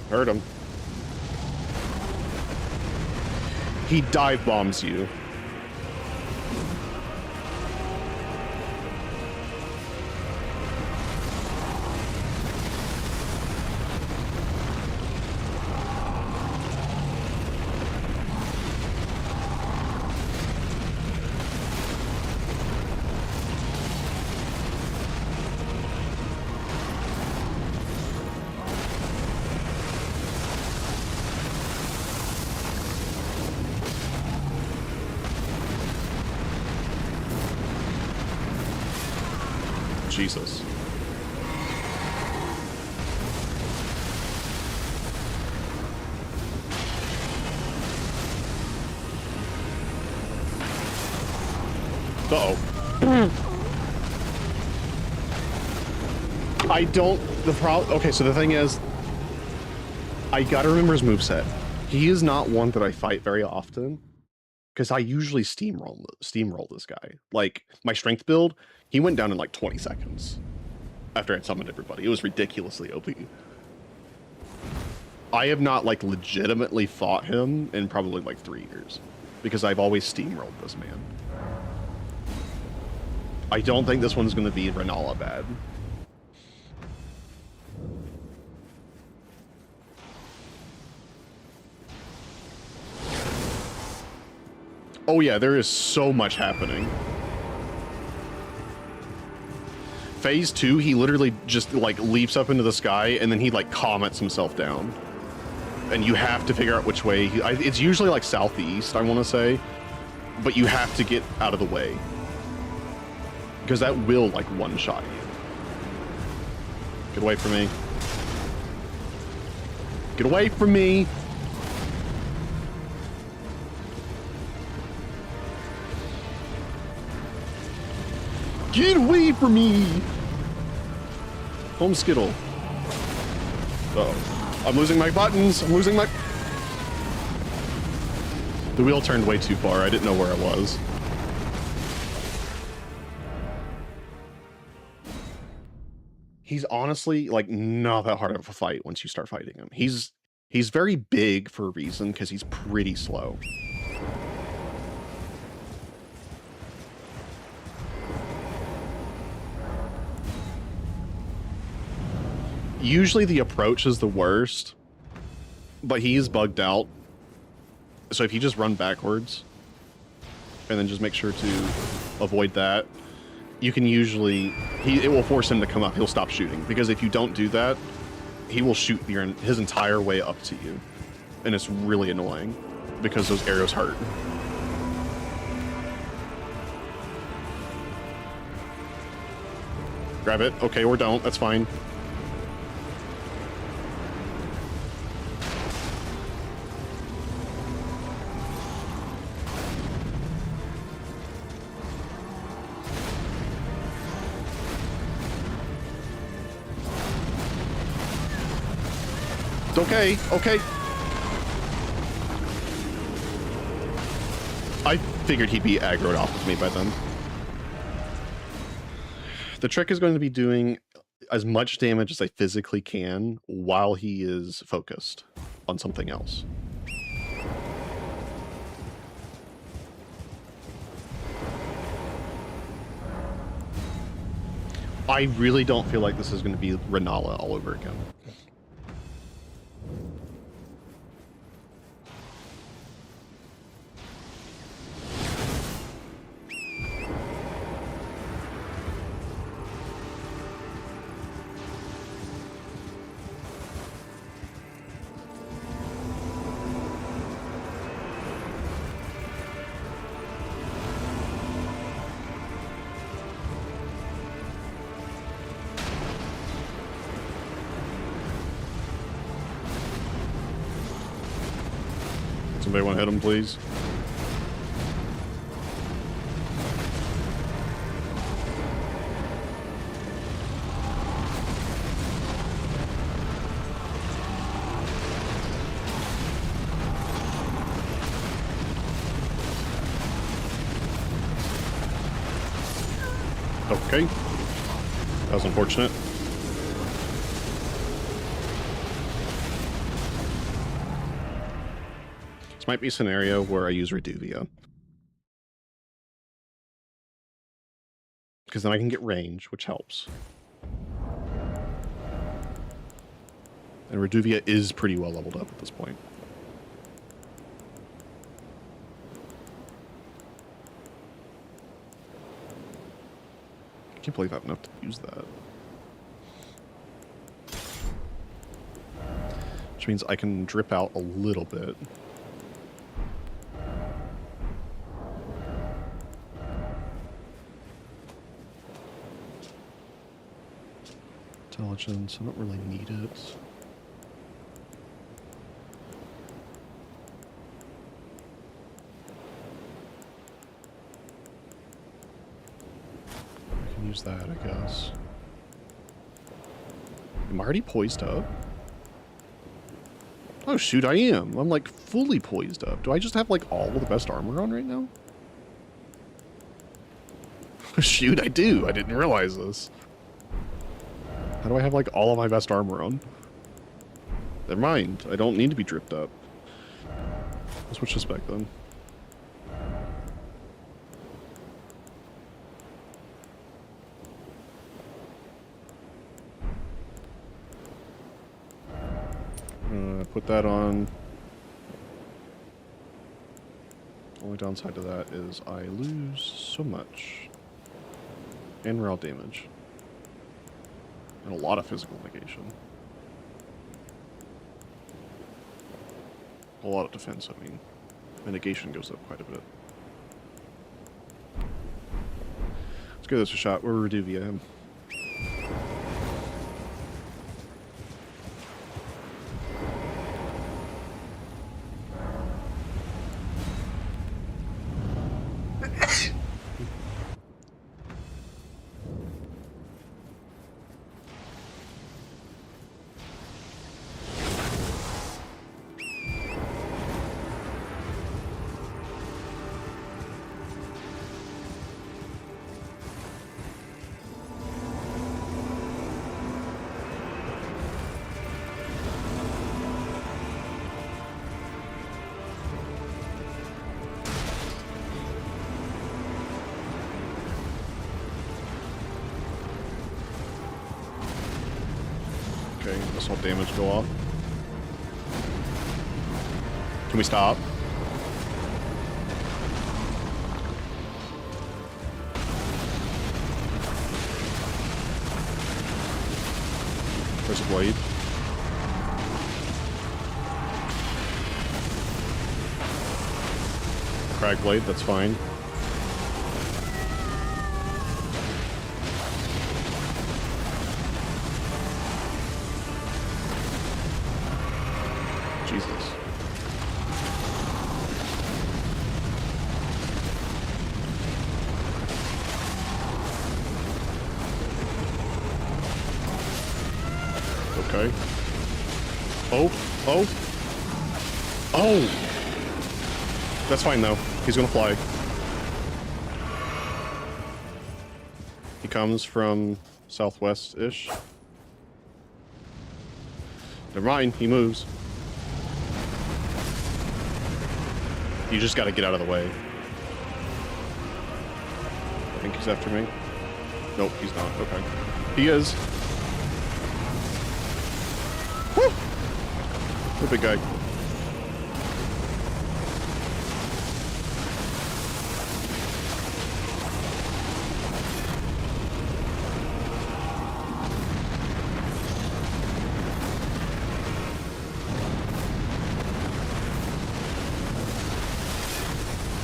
Heard him. He dive bombs you. Jesus. Uh-oh. I don't... Okay, so the thing is, I gotta remember his moveset. He is not one that I fight very often, because I usually steamroll this guy. Like, my strength build, he went down in like 20 seconds after I summoned everybody. It was ridiculously OP. I have not, like, legitimately fought him in probably like 3 years, because I've always steamrolled this man. I don't think this one's going to be Renala bad. Oh yeah, there is so much happening. Phase 2, he literally just like leaps up into the sky and then he like comets himself down. And you have to figure out which way. It's usually like southeast, I want to say. But you have to get out of the way. Because that will like one-shot you. Get away from me. Get away from me! Get away from me! Home Skittle. Uh-oh. I'm losing my buttons! I'm losing my... The wheel turned way too far. I didn't know where I was. He's honestly, like, not that hard of a fight once you start fighting him. He's very big for a reason, because he's pretty slow. Usually the approach is the worst, but he is bugged out. So if you just run backwards and then just make sure to avoid that, you can usually, it will force him to come up. He'll stop shooting, because if you don't do that, he will shoot his entire way up to you. And it's really annoying because those arrows hurt. Grab it. Okay, or don't. That's fine. Okay, okay. I figured he'd be aggroed off of me by then. The trick is going to be doing as much damage as I physically can while he is focused on something else. I really don't feel like this is going to be Renala all over again. Somebody want to hit him, please? Okay. That was unfortunate. This might be a scenario where I use Reduvia. Because then I can get range, which helps. And Reduvia is pretty well leveled up at this point. I can't believe I have enough to use that. Which means I can drip out a little bit. Intelligence, I don't really need it. I can use that, I guess. Am I already poised up? Oh shoot, I am. I'm like fully poised up. Do I just have like all of the best armor on right now? Shoot, I do. I didn't realize this. How do I have like all of my best armor on? Never mind. I don't need to be dripped up. I'll switch this back then. Put that on. Only downside to that is I lose so much. And raw damage. And a lot of physical negation. A lot of defense, I mean. My negation goes up quite a bit. Let's give this a shot. We're Reduvia him. Okay, missile damage go off. Can we stop? There's a blade. Crag blade, that's fine. Jesus. Okay. Oh, oh. Oh! That's fine though. He's gonna fly. He comes from southwest-ish. Never mind, he moves. You just gotta get out of the way. I think he's after me. Nope, he's not. Okay. He is. Woo! The big guy.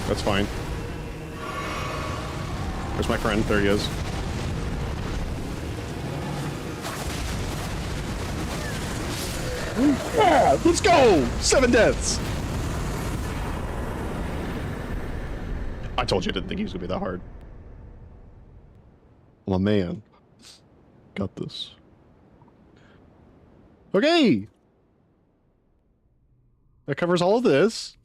That's fine. Where's my friend? There he is. Yeah, let's go! 7 deaths! I told you I didn't think he was gonna be that hard. I'm a man. Got this. Okay! That covers all of this.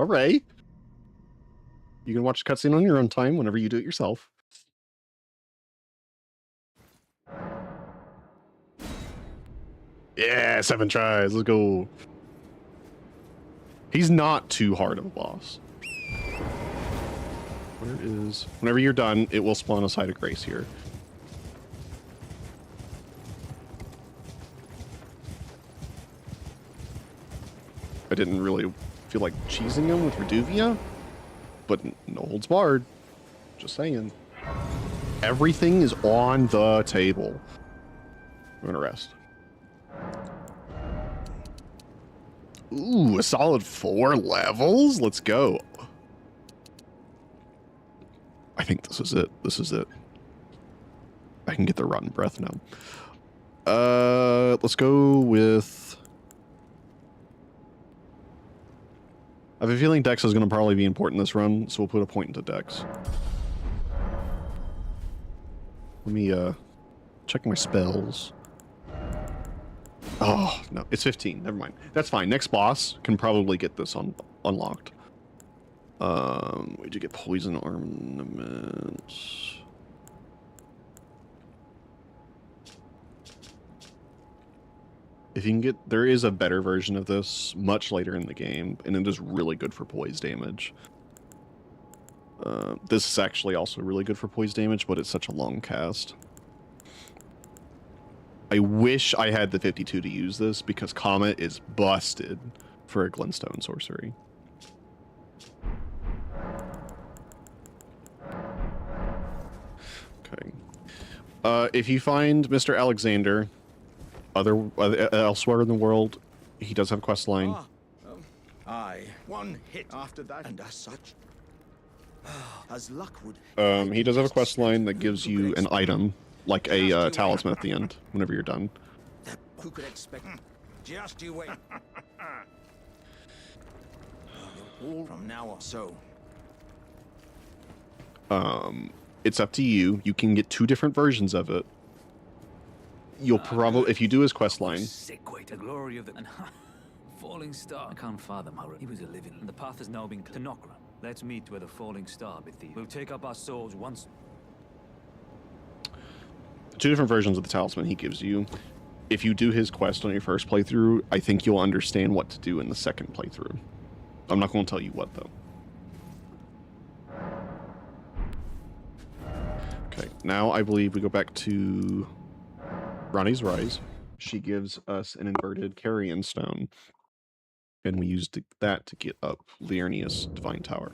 Alright. You can watch the cutscene on your own time whenever you do it yourself. Yeah, 7 tries. Let's go. He's not too hard of a boss. Where is... Whenever you're done, it will spawn a side of grace here. I didn't really feel like cheesing him with Reduvia, but no holds barred. Just saying. Everything is on the table. I'm gonna rest. Ooh, a solid 4 levels? Let's go. I think this is it. This is it. I can get the rotten breath now. Let's go with... I have a feeling Dex is going to probably be important this run, so we'll put a point into Dex. Let me, check my spells. Oh, no, it's 15. Never mind. That's fine. Next boss can probably get this unlocked. We do get poison ornaments. If you can get... There is a better version of this much later in the game, and it is really good for poise damage. This is actually also really good for poise damage, but it's such a long cast. I wish I had the 52 to use this, because Comet is busted for a Glintstone sorcery. Okay. If you find Mr. Alexander... elsewhere in the world, he does have a quest line. Aye, one hit after that, and as such, as luck would. He does have a quest line that gives you an item, like a talisman at the end, whenever you're done. Who could expect? Just you wait. All from now on, so. It's up to you. You can get 2 different versions of it. You'll probably, if you do his quest line. Sick way to glory of the falling star. I can't fathom how he was a living. And the path has now been to Nokra. Let's meet where the falling star bit thee. We'll take up our swords once. 2 different versions of the talisman he gives you. If you do his quest on your first playthrough, I think you'll understand what to do in the second playthrough. I'm not going to tell you what, though. Okay, now I believe we go back to Ronnie's Rise. She gives us an inverted carrion stone. And we used that to get up Liurnius Divine Tower.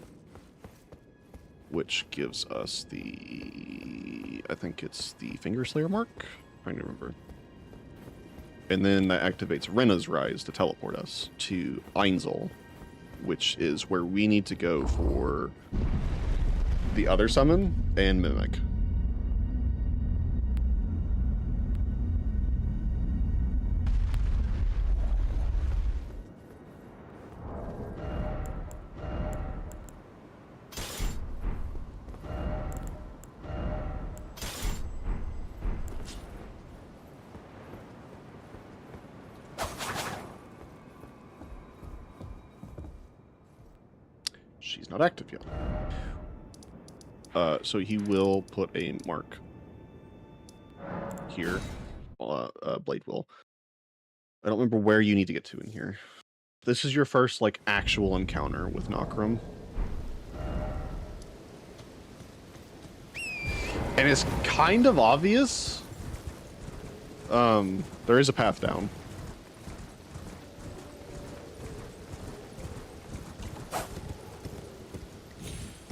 Which gives us the... I think it's the Finger Slayer mark? I'm trying to remember. And then that activates Rena's Rise to teleport us to Einzel, which is where we need to go for the other summon and Mimic. She's not active yet. So he will put a mark here blade will. I don't remember where you need to get to in here. This is your first like actual encounter with Nokrum. And it's kind of obvious. There is a path down.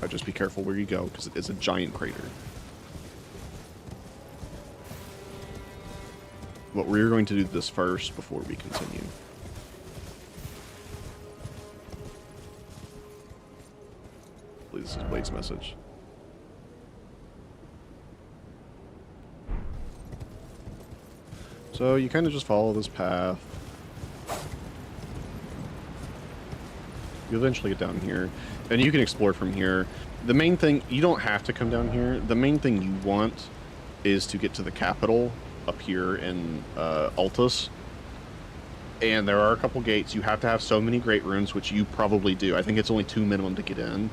But just be careful where you go, because it is a giant crater. But we're going to do this first before we continue. I believe this is Blade's message. So you kind of just follow this path. You eventually get down here, and you can explore from here. The main thing, you don't have to come down here. The main thing you want is to get to the capital up here in Altus. And there are a couple gates. You have to have so many great runes, which you probably do. I think it's only 2 minimum to get in.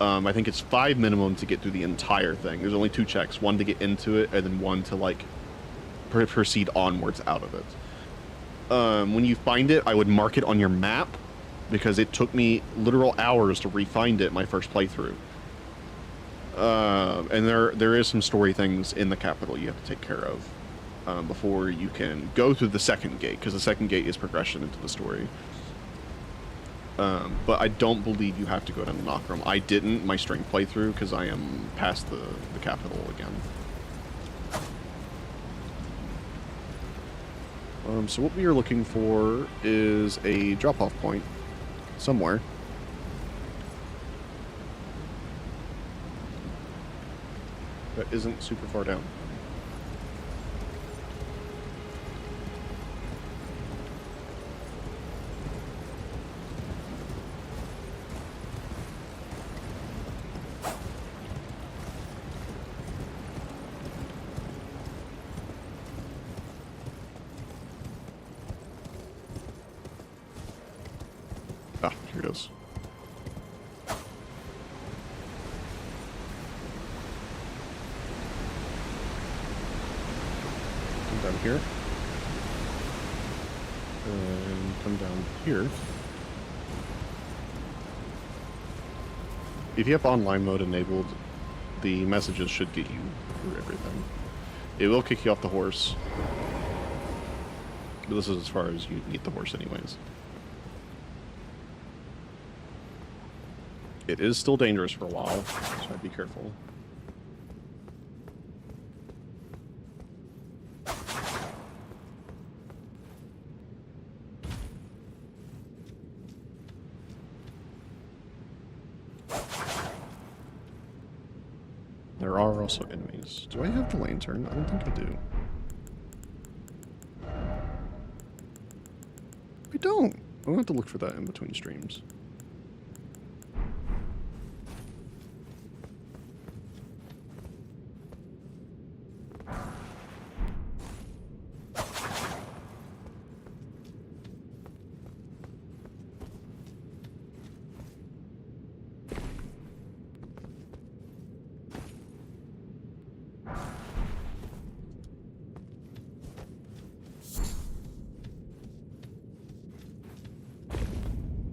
I think it's 5 minimum to get through the entire thing. There's only 2 checks. 1 to get into it, and then 1 to, like, proceed onwards out of it. When you find it, I would mark it on your map, because it took me literal hours to re-find it my first playthrough. And there is some story things in the capital you have to take care of before you can go through the second gate, because the second gate is progression into the story. But I don't believe you have to go down to Nokrum. I didn't my strength playthrough because I am past the capital again. So what we are looking for is a drop-off point somewhere. That isn't super far down. Ah, here it is. Come down here. And come down here. If you have online mode enabled, the messages should get you through everything. It will kick you off the horse. But this is as far as you need the horse anyways. It is still dangerous for a while, so I'd be careful. There are also enemies. Do I have the lantern? I don't think I do. I don't. I'll have to look for that in between streams.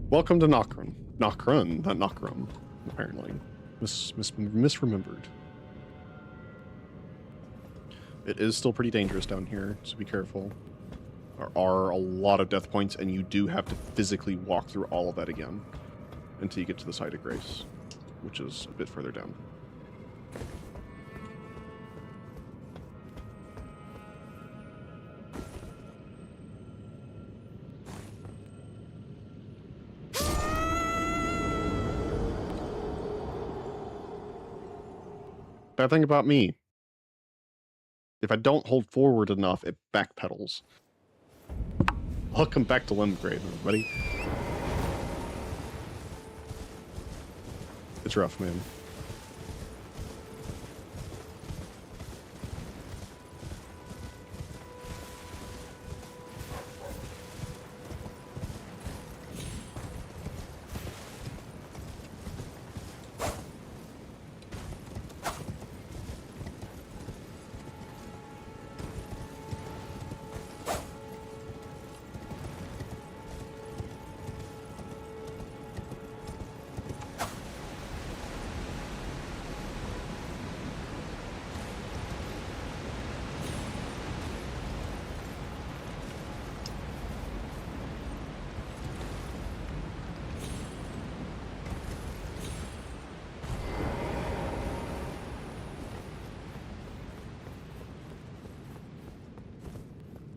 Welcome to Nokrum. Nokrum, not Nokrum, apparently. Misremembered. It is still pretty dangerous down here, so be careful. There are a lot of death points, and you do have to physically walk through all of that again until you get to the site of grace, which is a bit further down. Bad thing about me, if I don't hold forward enough, it backpedals. Welcome back to Limgrave, everybody. It's rough, man.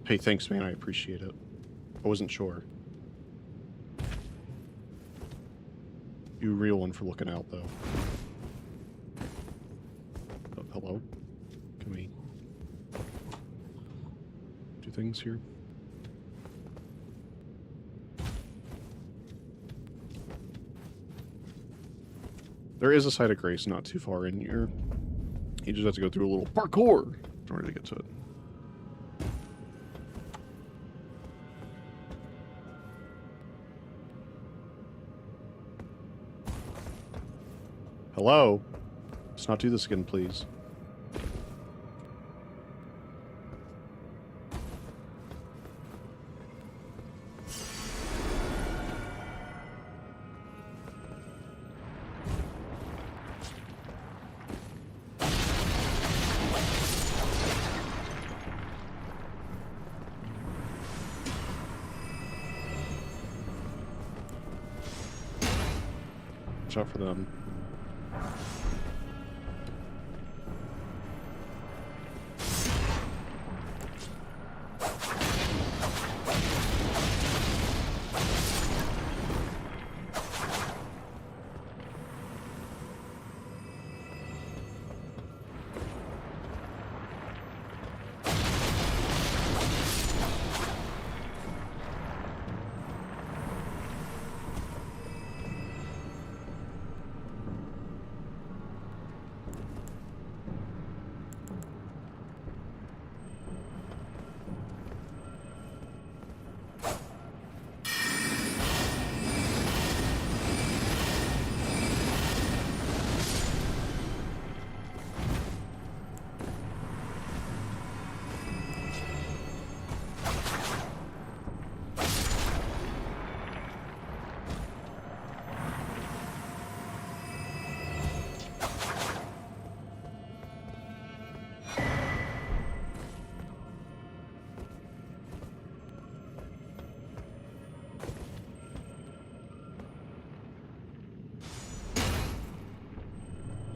Hey, thanks, man. I appreciate it. I wasn't sure. You a real one for looking out, though. Oh, hello? Can we do things here? There is a site of grace not too far in here. You just have to go through a little parkour in order to get to it. Hello? Let's not do this again, please. Watch out for them.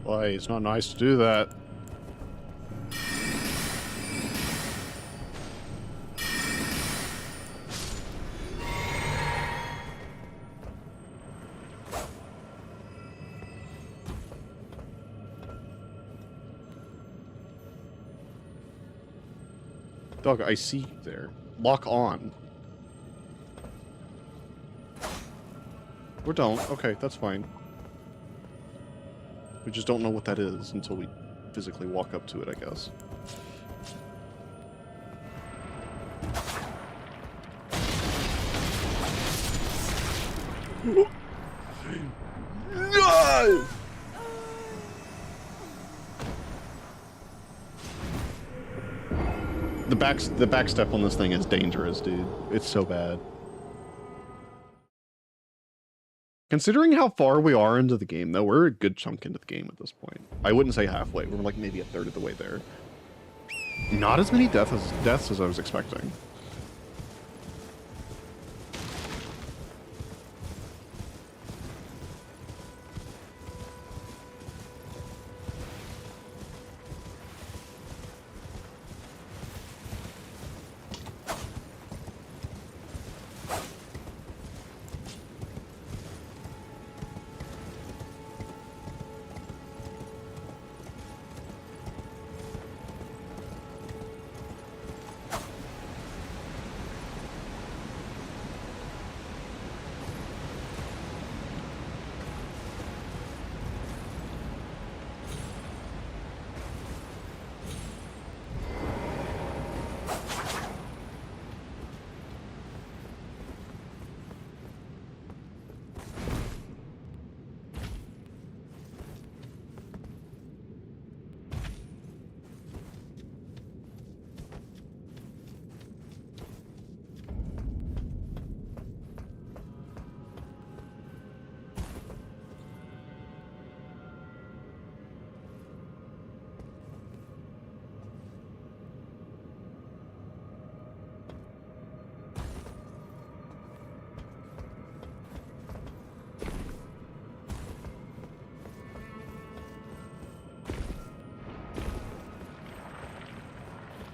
Why? It's not nice to do that. Dog, I see you there. Lock on. Or don't. Okay, that's fine. We just don't know what that is until we physically walk up to it, I guess. No! The back step on this thing is dangerous, dude. It's so bad. Considering how far we are into the game, though, we're a good chunk into the game at this point. I wouldn't say halfway. We're like maybe a third of the way there. Not as many deaths as I was expecting.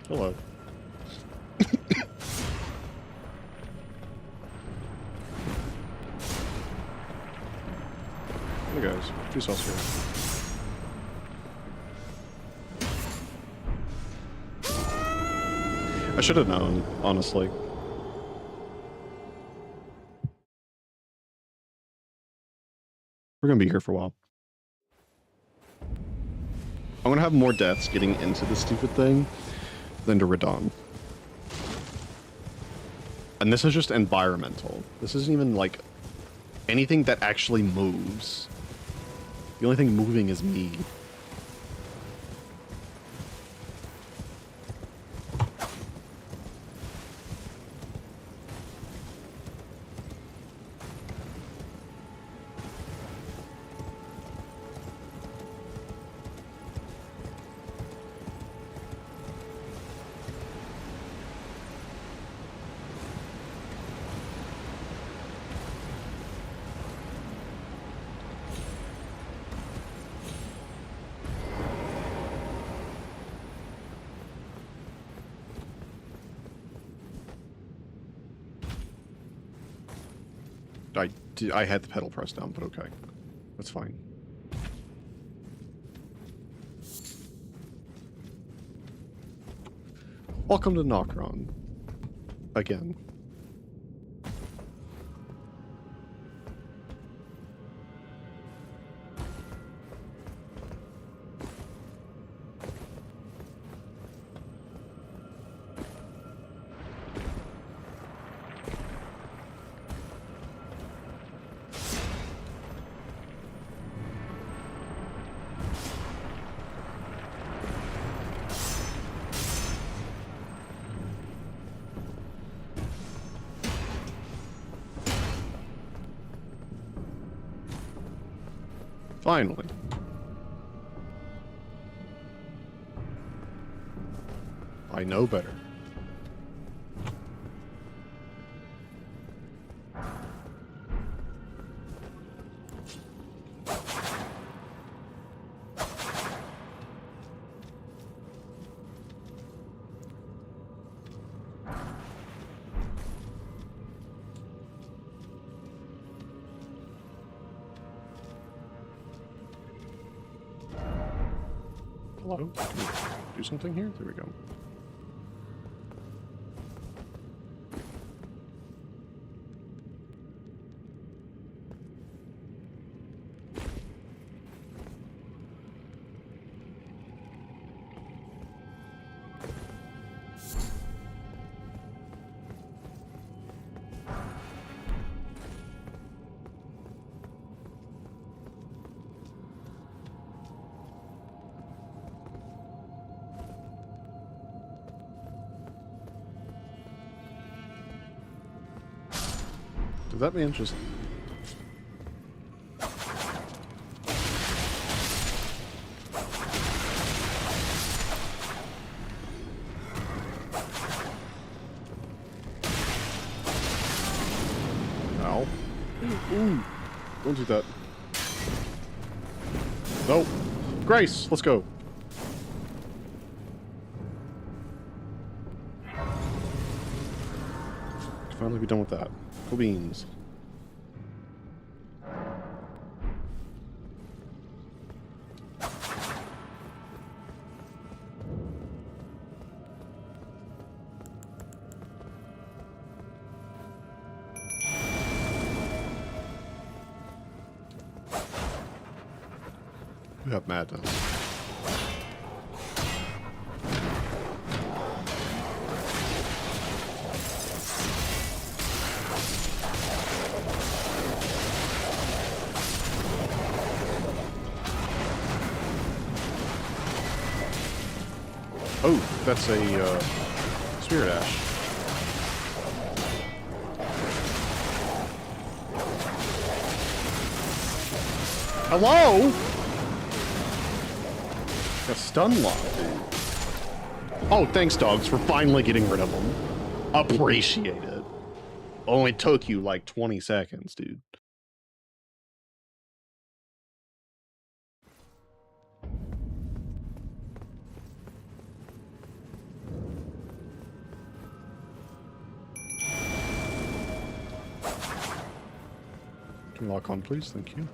Hello. Two cells here. I should have known, honestly. We're gonna be here for a while. I'm gonna have more deaths getting into this stupid thing than to Radahn. And this is just environmental. This isn't even like anything that actually moves. The only thing moving is me. I had the pedal pressed down, but okay. That's fine. Welcome to Nokron. Again. Finally. I know better. Hello? Can we do something here? There we go. Did that man just... Ow. Ooh. Don't do that. No. Grace, let's go. Finally be done with that. Cool beans. We have madness. Oh, that's a spirit ash. Hello? A stun lock, dude. Oh, thanks, dogs, for finally getting rid of them. Appreciate it. Only took you like 20 seconds, dude. Can you lock on, please? Thank you.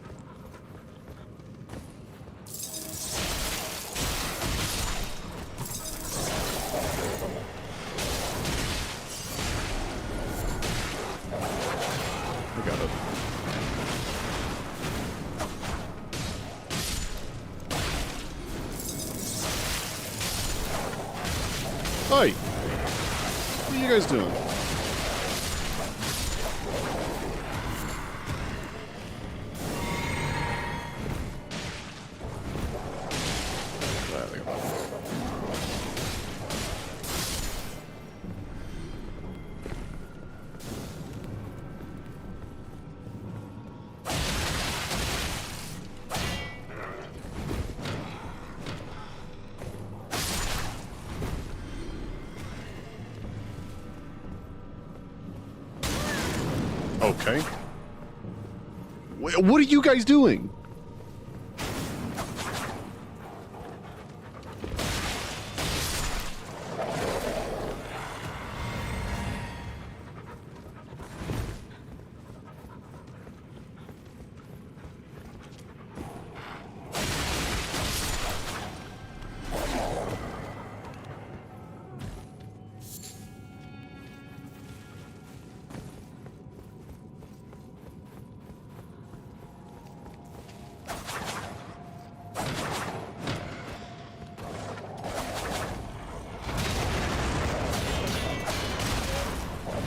Hi! What are you guys doing? There we go. Okay. What are you guys doing?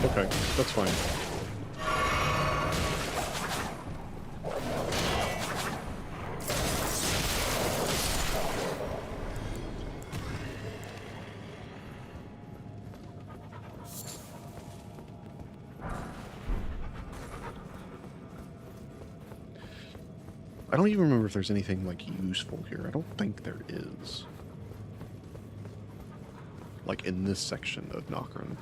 Okay, that's fine. I don't even remember if there's anything, like, useful here. I don't think there is. Like, in this section of Nokron.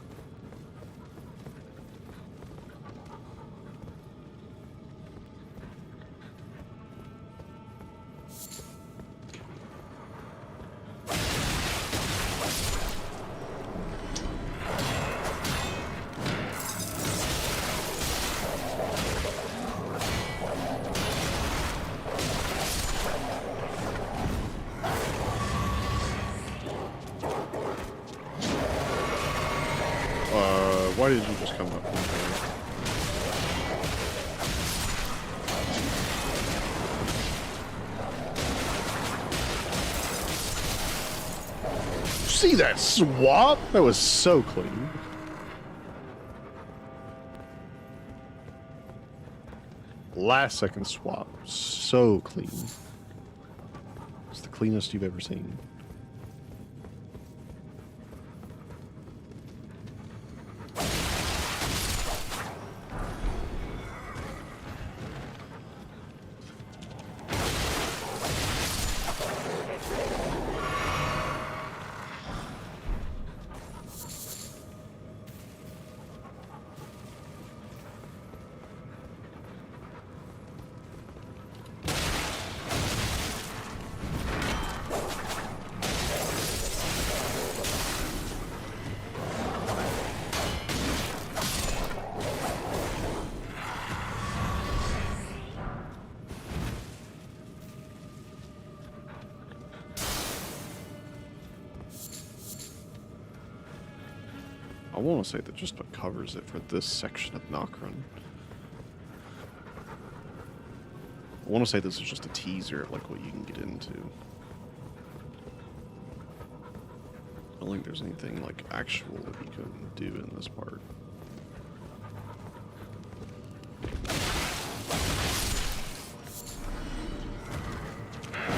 Why did you just come up? See that swap? That was so clean. Last second swap. So clean. It's the cleanest you've ever seen. I want to say that just about covers it for this section of Nokron. I want to say this is just a teaser of like what you can get into. I don't think there's anything like actual that you can do in this part.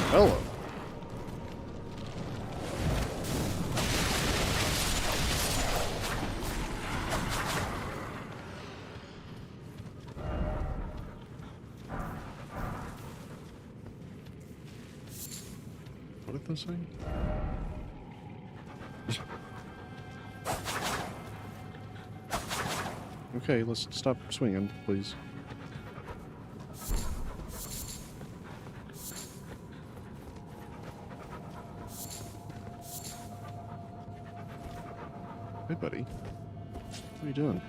Hello. What did this say? Okay, let's stop swinging, please. Hey, buddy. What are you doing?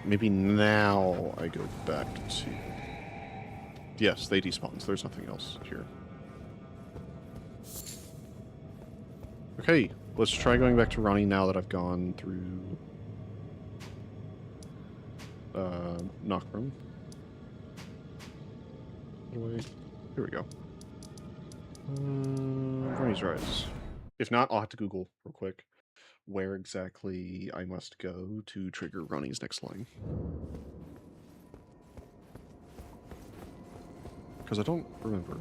Maybe now I go back to... Yes, they despawn, so there's nothing else here. Okay, Let's try going back to Ronnie now that I've gone through Knockroom. Here we go. Ronnie's Rise. If not, I'll have to Google real quick where exactly I must go to trigger Ronnie's next line. Because I don't remember.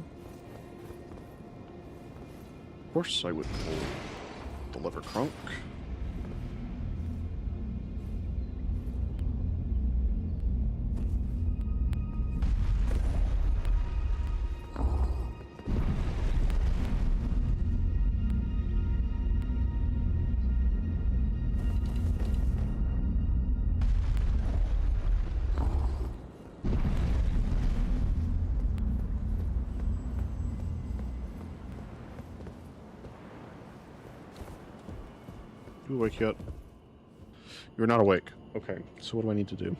Of course I would pull the lever crunk. You awake yet? You're not awake. Okay, so what do I need to do?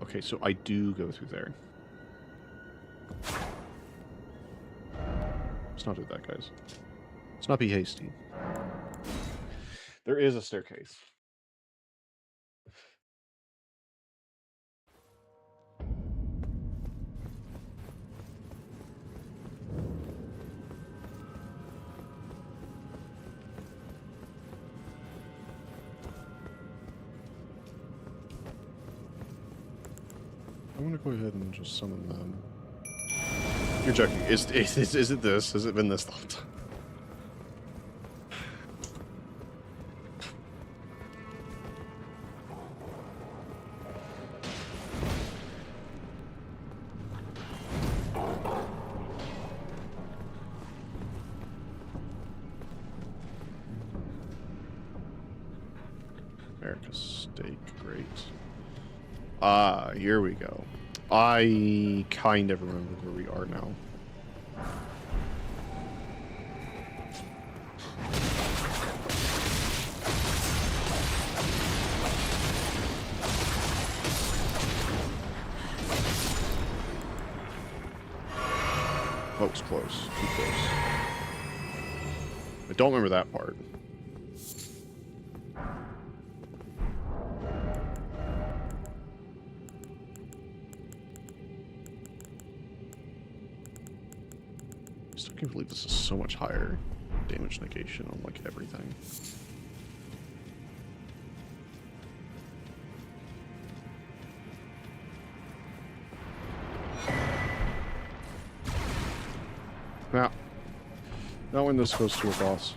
Okay, so I do go through there. Let's not do that, guys. Let's not be hasty. There is a staircase. I'm gonna go ahead and just summon them. You're joking. Is it this? Has it been this long time? America's steak, great. Ah, here we go. I kind of remember where we are now. Oh, it's close. Too close. I don't remember that part. I can't believe this is so much higher damage negation on like everything. Now, not when this goes to a boss.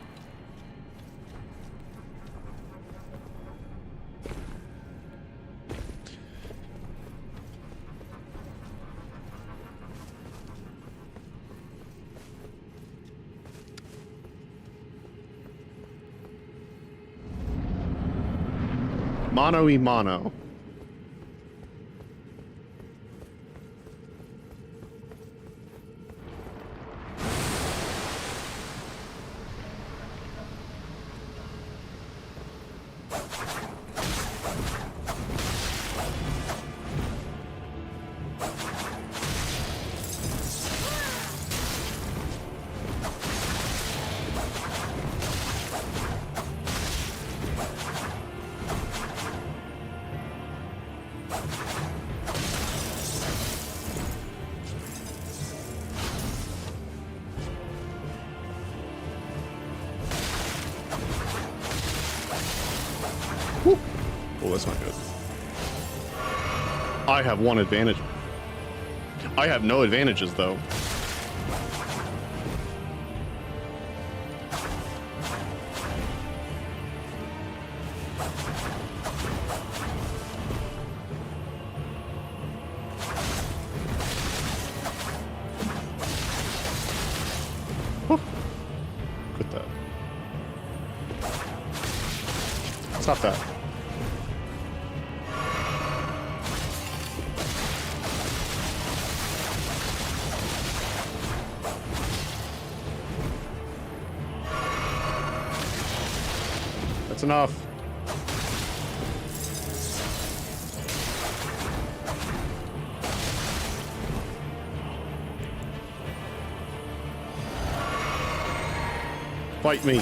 Mano y mano. Well, that's not good. I have one advantage. I have no advantages, though. Whew. Quit that. Stop that. That's enough. Fight me.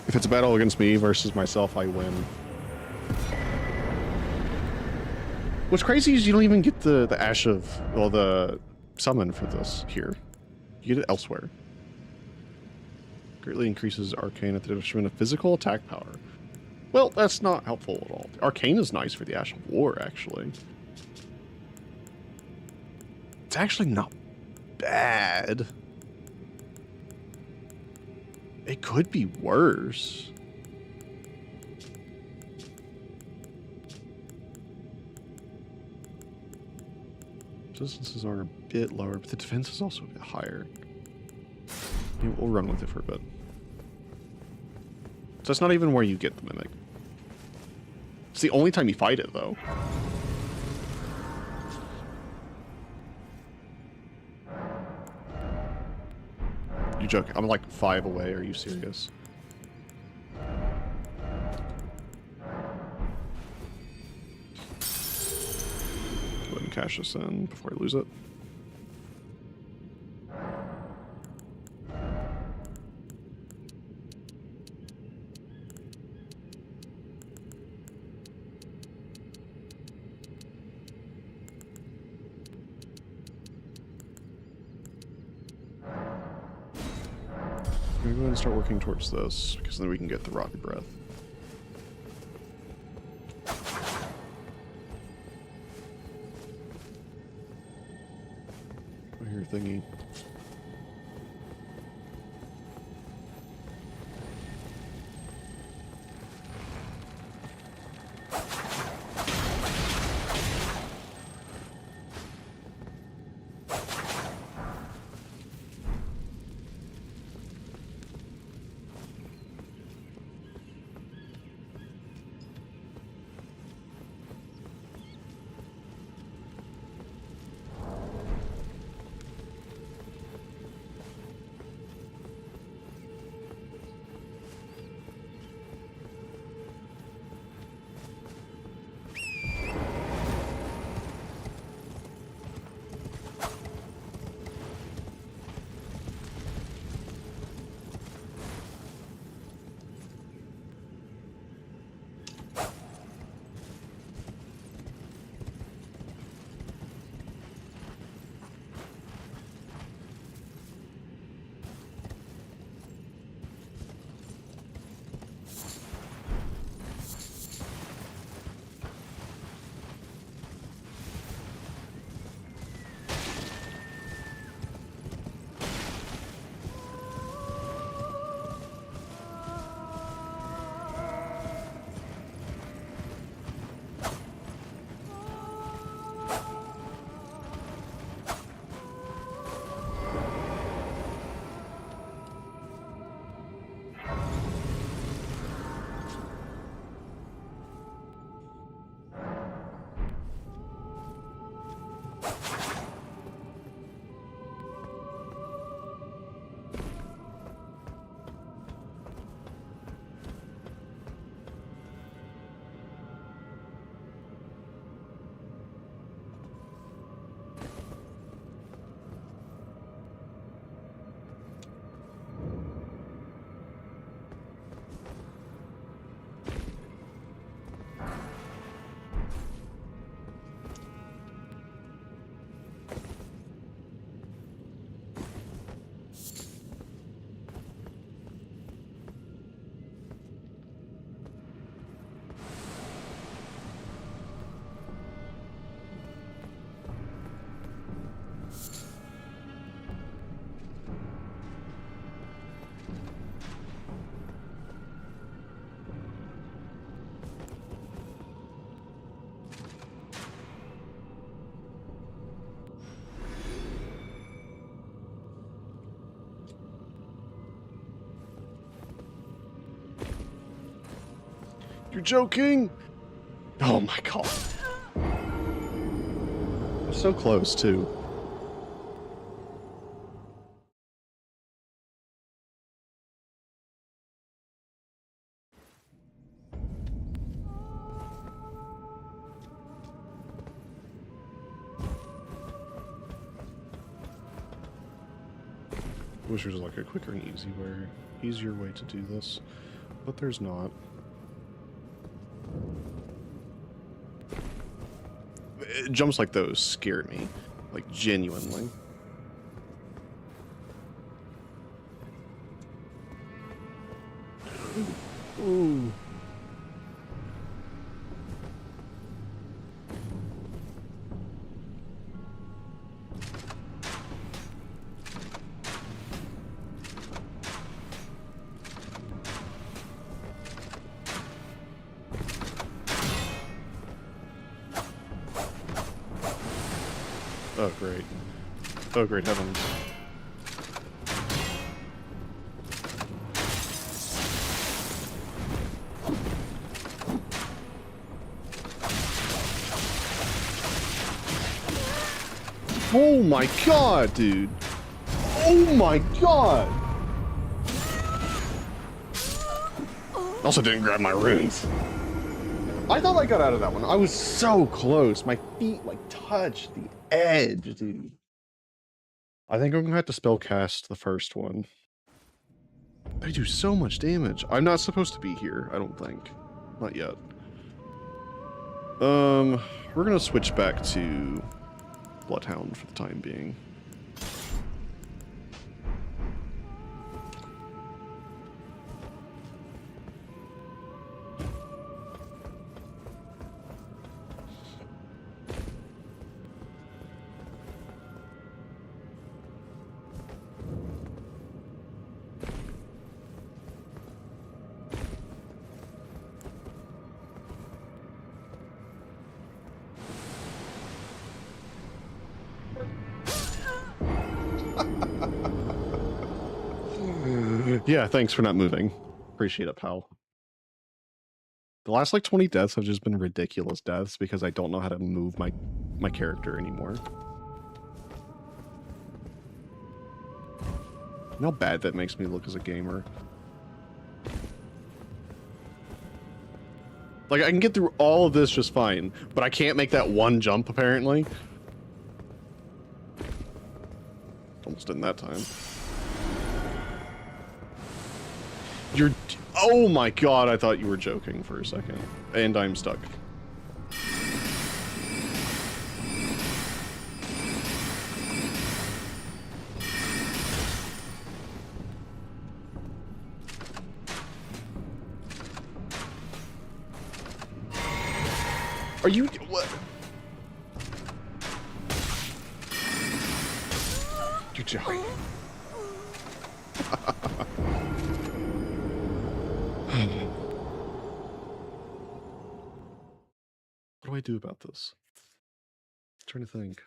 If it's a battle against me versus myself, I win. What's crazy is you don't even get the Ash of, well, the summon for this here. You get it elsewhere. Greatly increases arcane at the detriment of physical attack power. Well, that's not helpful at all. Arcane is nice for the Ash of War, actually. It's actually not bad. It could be worse. Distances are a bit lower, but the defense is also a bit higher. Yeah, we'll run with it for a bit. So that's not even where you get the Mimic. It's the only time you fight it, though. You joking? I'm like 5 away. Are you serious? Go ahead and cash this in before I lose it. I'm gonna go ahead and start working towards this, because then we can get the Rotten Breath. I hear a thingy. You're joking? Oh my god. I'm so close, too. I wish there was like a quicker and easier way to do this, but there's not. Jumps like those scare me, like genuinely. Ooh. Oh, great. Oh, great heavens. Oh my god, dude! Oh my god! Also didn't grab my runes. I thought I got out of that one. I was so close. My feet, like, touched the edge, dude. I think I'm gonna have to spell cast the first one. They do so much damage. I'm not supposed to be here, I don't think. Not yet. We're gonna switch back to Bloodhound for the time being. Yeah, thanks for not moving. Appreciate it, pal. The last, like, 20 deaths have just been ridiculous deaths because I don't know how to move my character anymore. You know how bad that makes me look as a gamer? Like, I can get through all of this just fine, but I can't make that one jump, apparently. Almost didn't that time. You're... Oh my god, I thought you were joking for a second. And I'm stuck. Are you... What? You're joking. What do I do about this? I'm trying to think.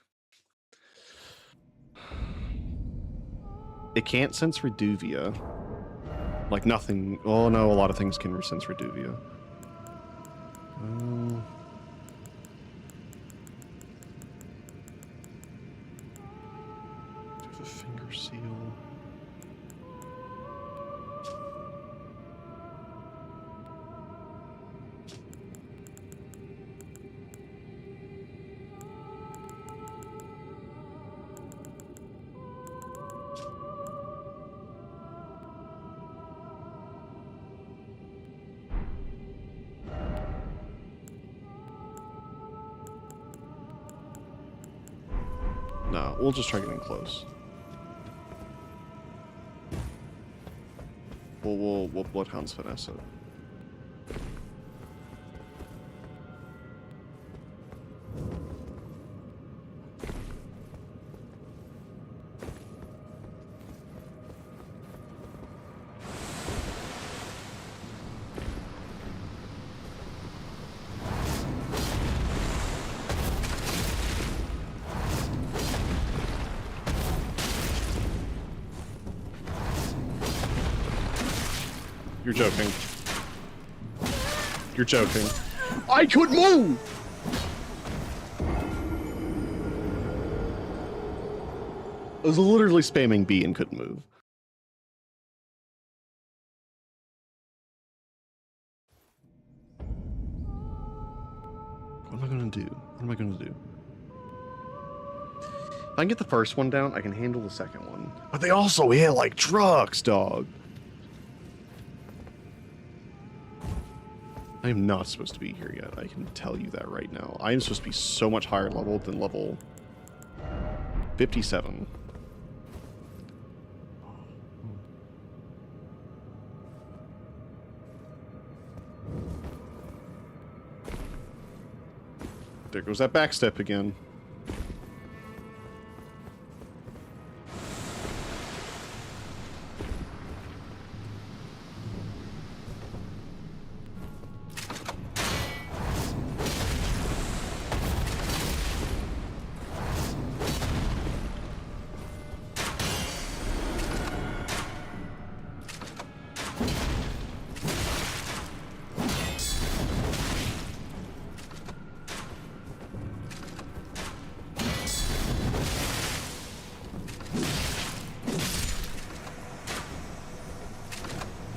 It can't sense Reduvia. Like nothing. Oh no, a lot of things can sense Reduvia. The finger seal. No, we'll just try getting close. We'll Bloodhound's finesse it. You're joking. You're You're joking. I could move! I was literally spamming B and couldn't move. What am I gonna do? What am I gonna do? If I can get the first one down, I can handle the second one. But they also hit like trucks, dog. I am not supposed to be here yet. I can tell you that right now. I am supposed to be so much higher level than level 57. There goes that backstep again.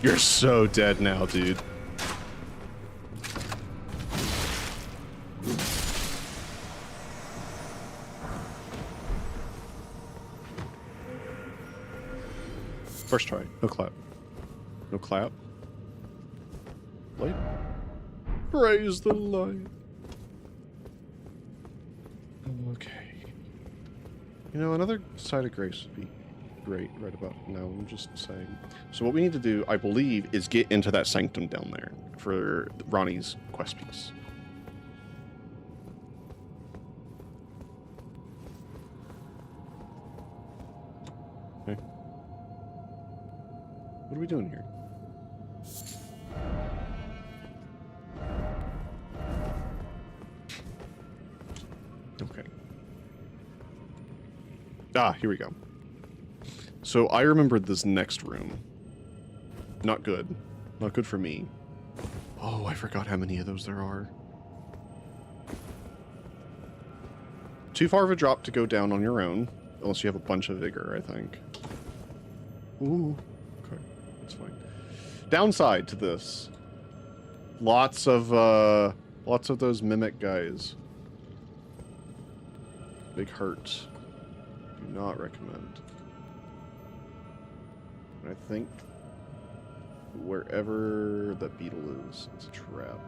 You're so dead now, dude. First try. No clap. No clap. Light. Praise the light. Okay. You know, another side of grace would be great right about now. I'm just saying. So what we need to do, I believe, is get into that sanctum down there for Ronnie's quest piece. Okay. What are we doing here? Okay. Ah, here we go. So I remembered this next room. Not good. Not good for me. Oh, I forgot how many of those there are. Too far of a drop to go down on your own. Unless you have a bunch of vigor, I think. Ooh. Okay. That's fine. Downside to this. Lots of those mimic guys. Big hurt. Do not recommend. I think wherever that beetle is, it's a trap.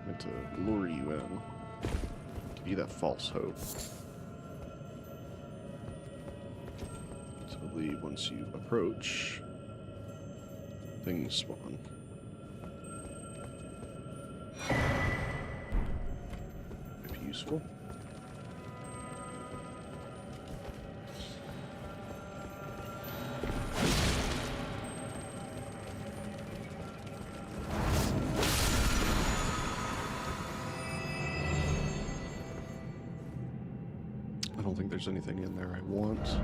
Meant to lure you in. Give you that false hope. So I believe once you approach, things spawn. Might be useful. I don't think there's anything in there I want.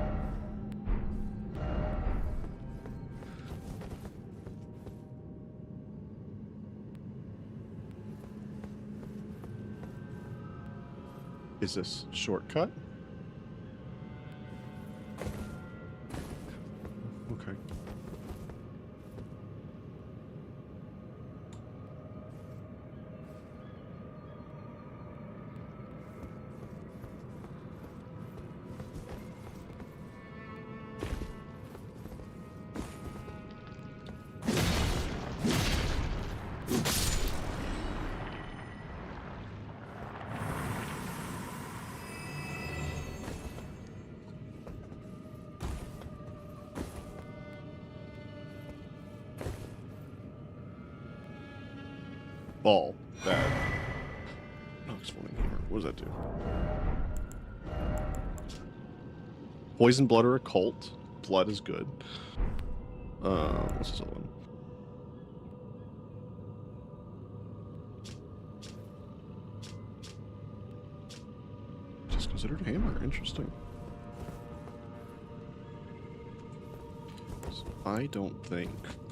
Is this shortcut? Okay. Ball. Bad. No exploding hammer. What does that do? Poison blood or occult. Blood is good. What's this other one? Just considered a hammer. Interesting. So I don't think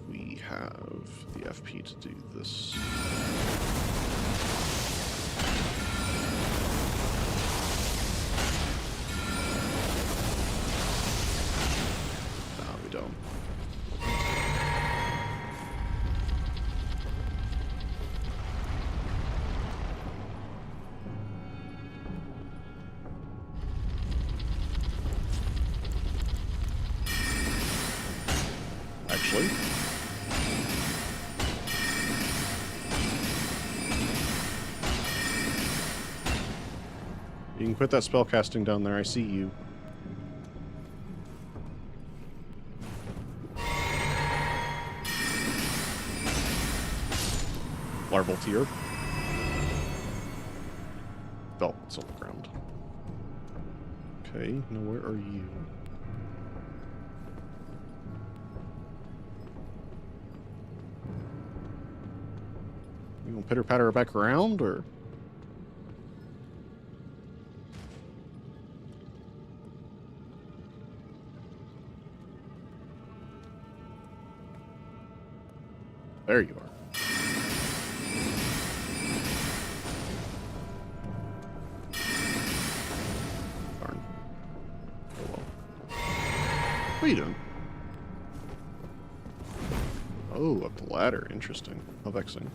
we have the FP to do this. No, we don't. Actually, you can quit that spell casting down there. I see you. Larval tier. Oh, it's on the ground. Okay, now where are you? You gonna pitter patter back around, or? There you are. Darn. Oh well. What are you doing? Oh, up the ladder. Interesting. How vexing.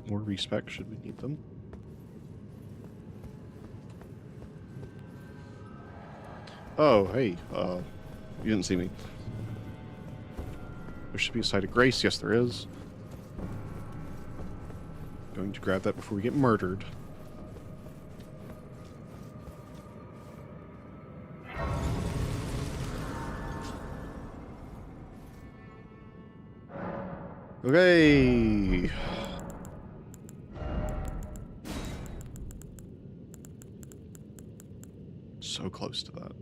More respec should we need them. Oh, hey, you didn't see me. There should be a site of grace. Yes, there is. Going to grab that before we get murdered. Okay. So close to that.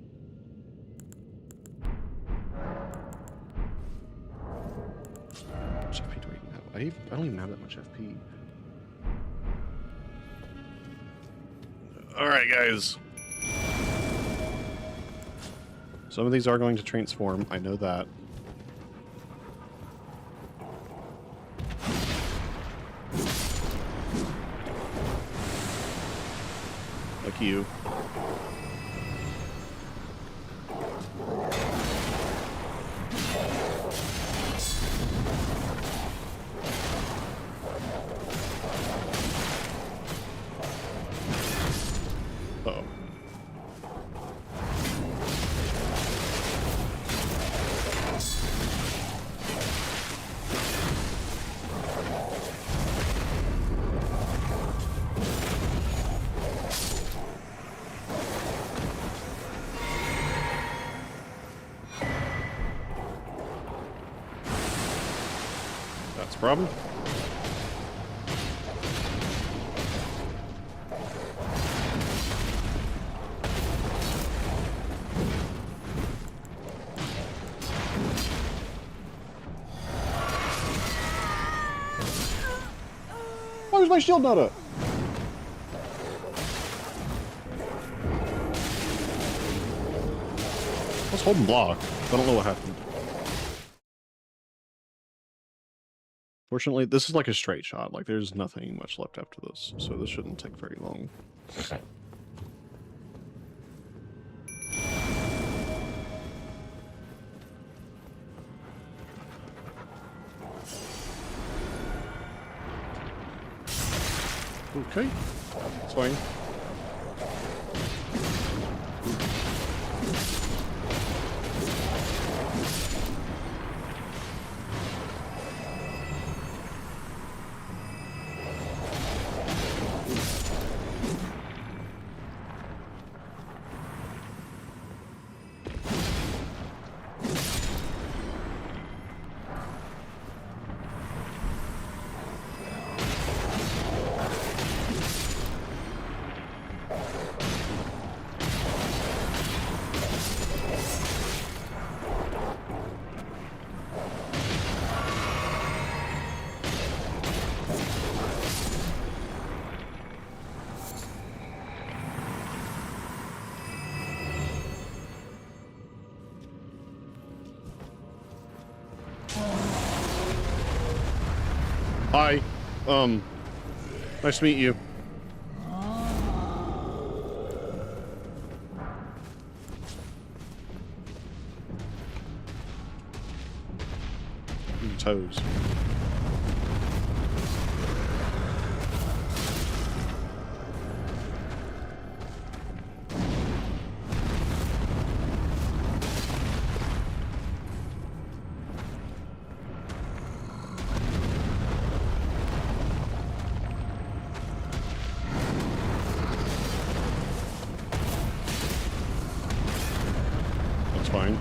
How much FP do I even have? I don't even have that much FP. Alright, guys. Some of these are going to transform. I know that. Like you. Uh-oh. That's a problem. Why was my shield not up? I was holding block. I don't know what happened. Fortunately, this is like a straight shot. Like, there's nothing much left after this, so this shouldn't take very long. Okay, it's fine. Hi. Nice to meet you. Toes. That's fine.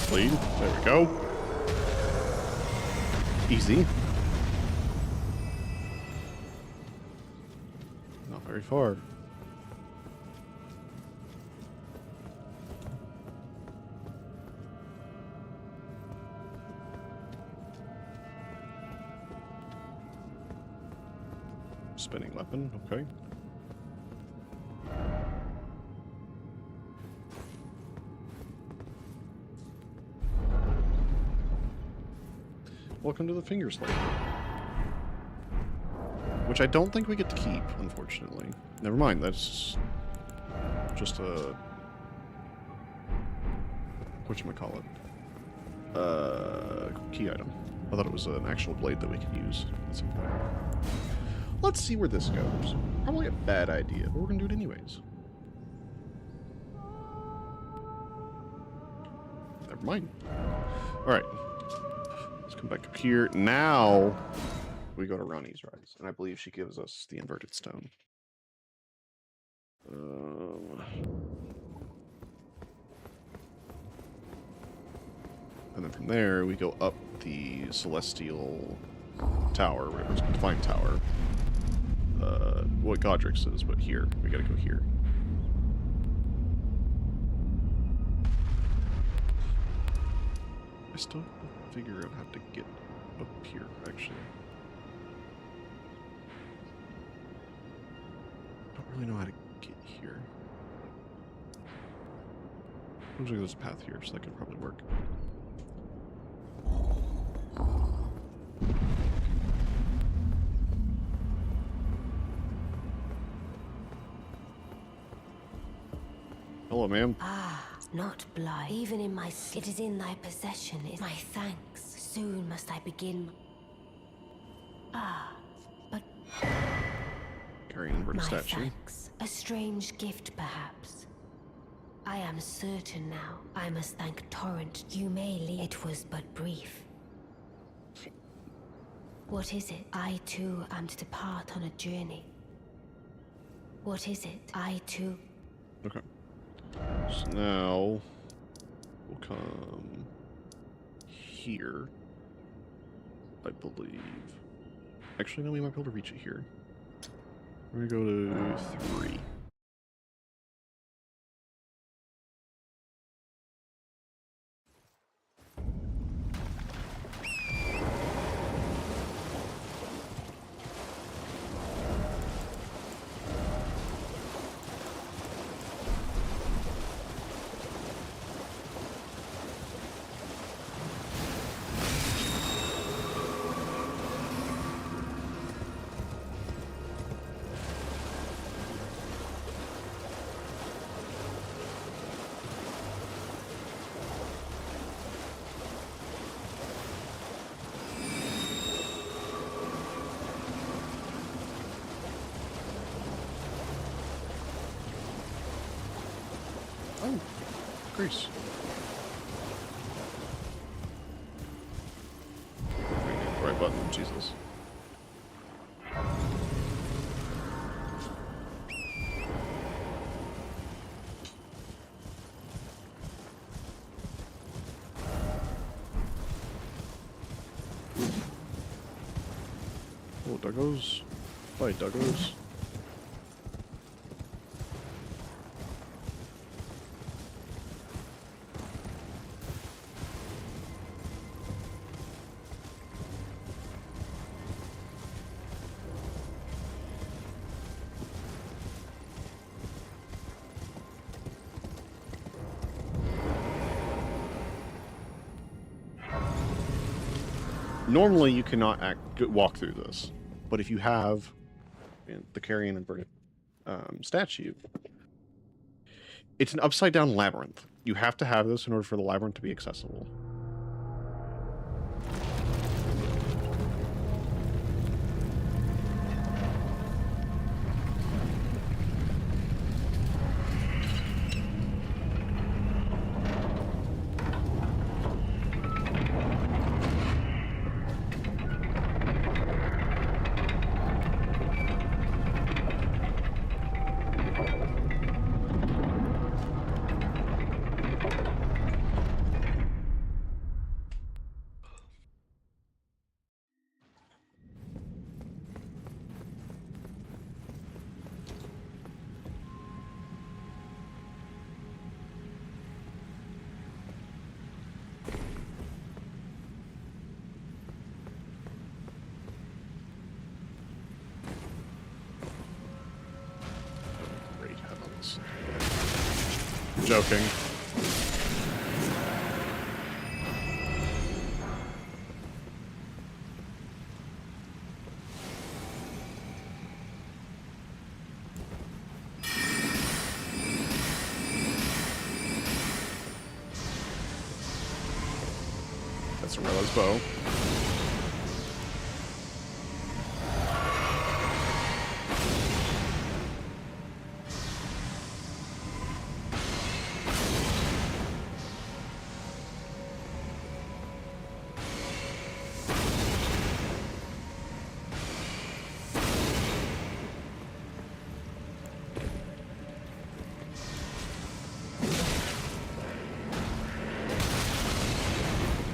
Lead. There we go. Easy. Not very far. Spinning weapon, okay. Welcome to the finger slate. Which I don't think we get to keep, unfortunately. Never mind, that's just a... whatchamacallit? Key item. I thought it was an actual blade that we could use at some point. Let's see where this goes. Probably a bad idea, but we're gonna do it anyways. Never mind. Alright. Let's come back up here. Now we go to Ronnie's Rise, and I believe she gives us the inverted stone. And then from there, we go up the Celestial Tower, whatever it's called, Divine Tower. What Godric's is, but here. We gotta go here. I still have to figure out how to get up here, actually. I don't really know how to get here. Looks like there's a path here, so that could probably work. Hello, ma'am. Ah, not blind. Even in my sleep, it is in thy possession. Is my thanks. Soon must I begin. Ah, but Carrying an inverted my statue. thanks. A strange gift, perhaps. I am certain now. I must thank Torrent. You may leave. It was but brief. What is it? I too am to depart on a journey. What is it? I too. Okay. So now we'll come here, I believe. Actually, no, we might be able to reach it here. We're gonna go to 3. Oh, Grease. Right button, Jesus. Oh, Duggos. Bye, Duggos. Normally, you cannot walk through this, but if you have the carrion inverted statue, it's an upside-down labyrinth. You have to have this in order for the labyrinth to be accessible. Joking. That's Aurella's bow.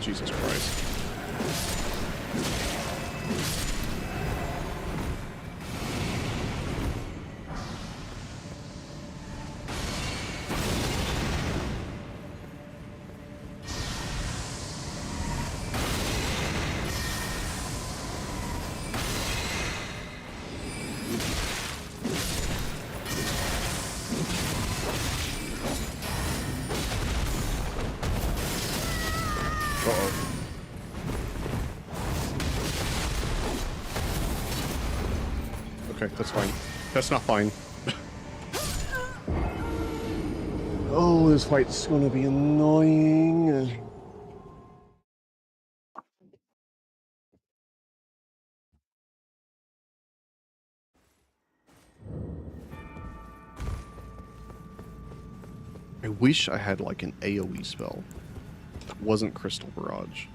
Jesus Christ. Uh-oh. Okay, that's fine. That's not fine. Oh, this fight's gonna be annoying. I wish I had like an AoE spell that wasn't Crystal Barrage.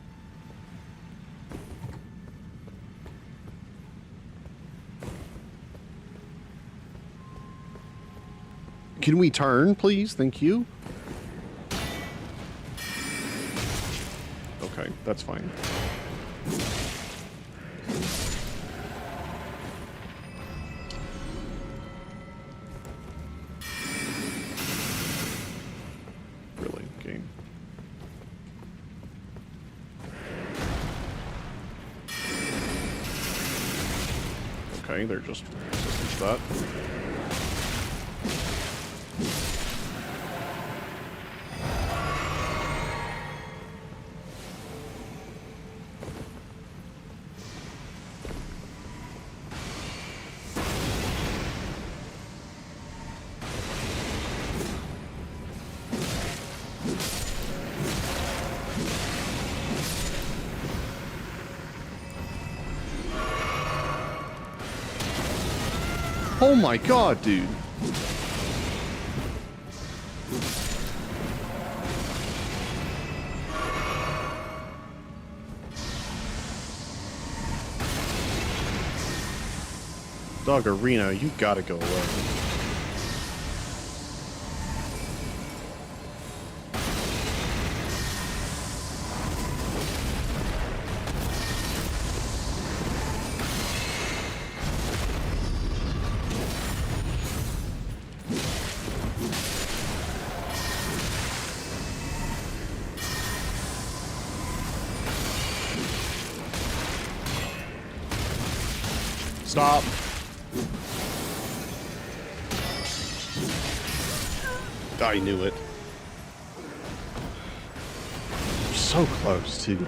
Can we turn, please? Thank you. Okay, that's fine. Really, game. Okay, they're just resistant to that. Oh my god, dude. Doggerino, you gotta go away. Stop. I knew it. So close, too.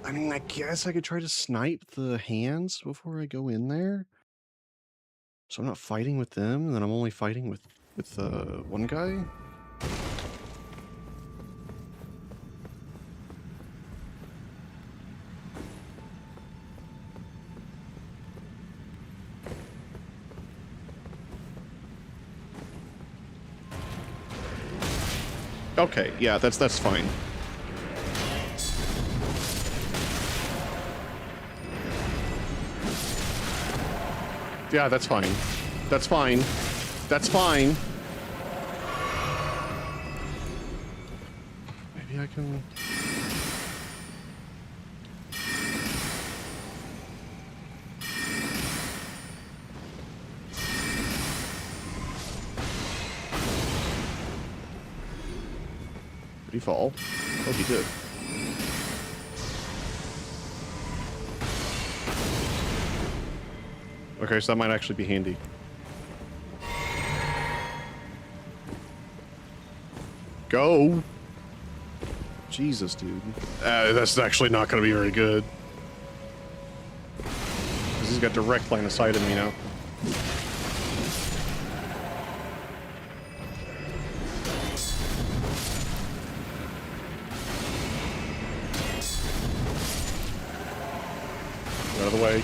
I mean, I guess I could try to snipe the hands before I go in there. So I'm not fighting with them, and then I'm only fighting with one guy. Okay, yeah, that's fine. Yeah, that's fine. That's fine. That's fine. Maybe I can... Did he fall? Oh, he did. Okay, so that might actually be handy. Go! Jesus, dude. That's actually not going to be very good. Because he's got direct line of sight of me now. Get out of the way.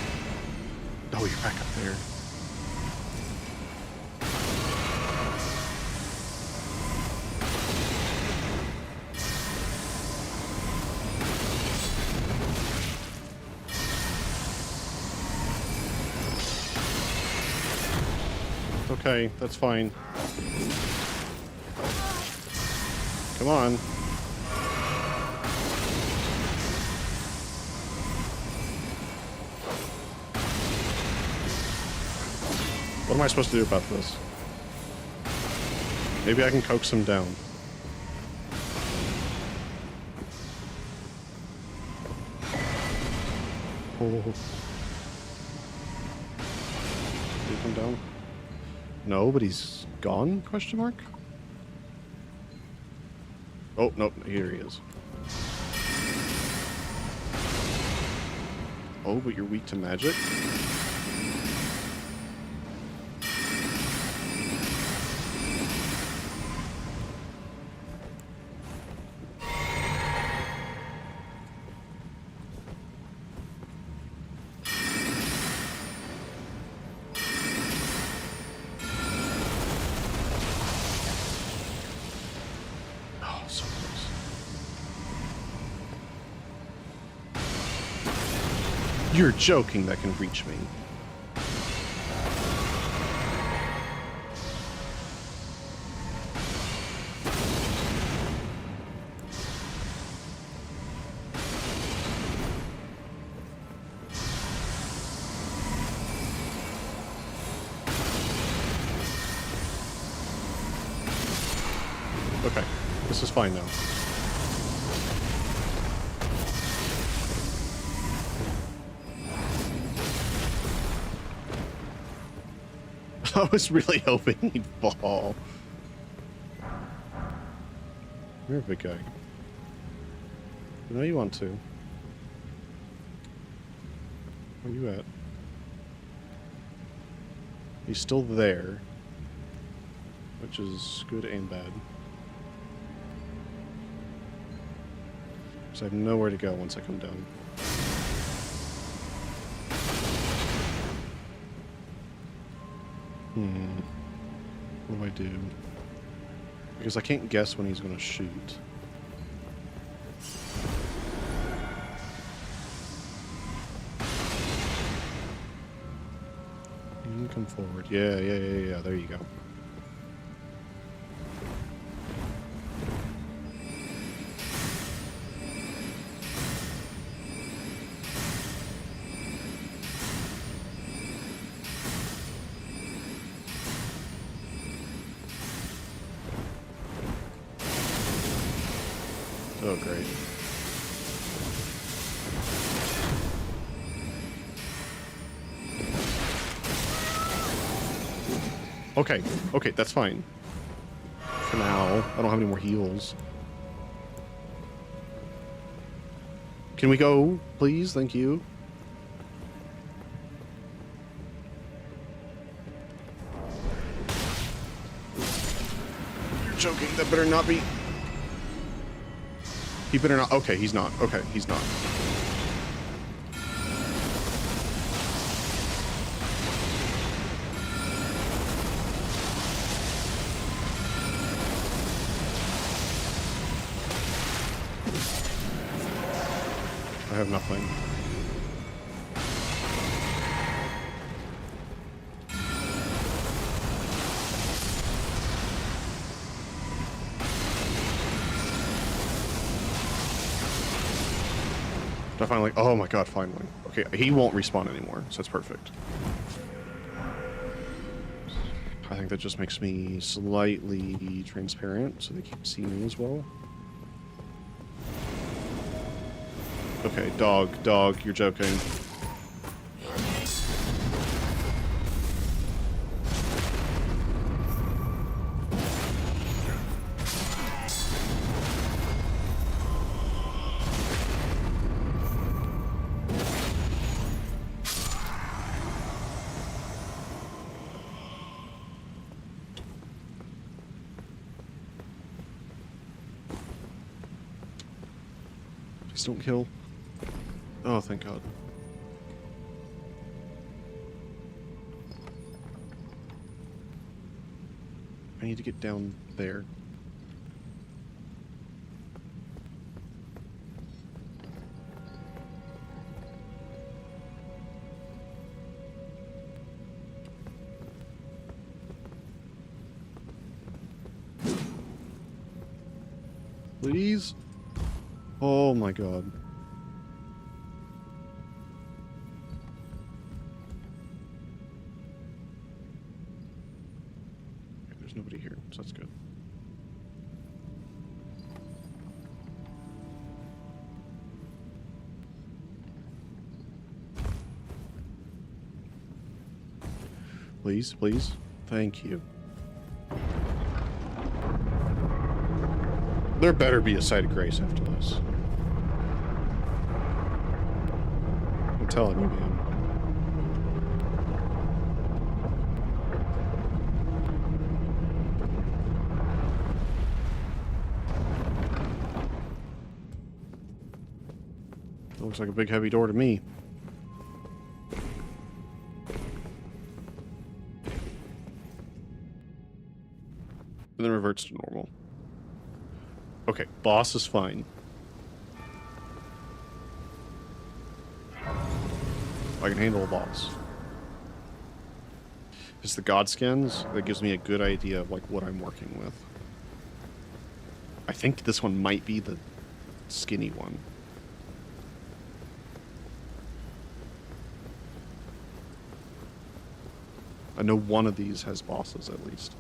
Oh, you're back up there. Okay, that's fine. Come on. What am I supposed to do about this? Maybe I can coax him down. Oh. Did he come down? No, but he's gone? Question mark? Oh, nope, here he is. Oh, but you're weak to magic? You're joking that can reach me. Okay, this is fine now. I was really hoping he'd fall. You're a big guy. I know you want to. Where are you at? He's still there. Which is good and bad. Because I have nowhere to go once I come down. What do I do? Because I can't guess when he's going to shoot. You can come forward. Yeah, there you go. Oh, great. Okay, that's fine. For now, I don't have any more heals. Can we go, please? Thank you. You're joking. That better not be. He better not. Okay, he's not. Okay, he's not. I have nothing. I finally, oh my god, finally. Okay, he won't respawn anymore, so that's perfect. I think that just makes me slightly transparent, so they can't see me as well. Okay, dog, you're joking. Please don't kill. Oh, thank God. I need to get down there. Please? Oh my God. There's nobody here, so that's good. Please, please. Thank you. There better be a site of grace after this. I'm telling you, man. It looks like a big heavy door to me. And then reverts to normal. Okay, boss is fine. I can handle a boss. It's the god skins that gives me a good idea of like what I'm working with. I think this one might be the skinny one. I know one of these has bosses at least.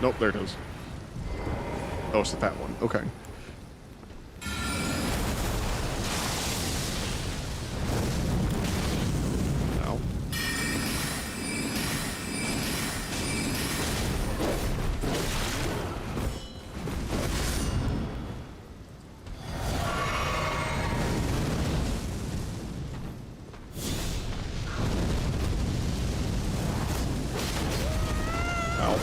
Nope, there it is. Oh, it's the fat one. Okay. Ow. Ow.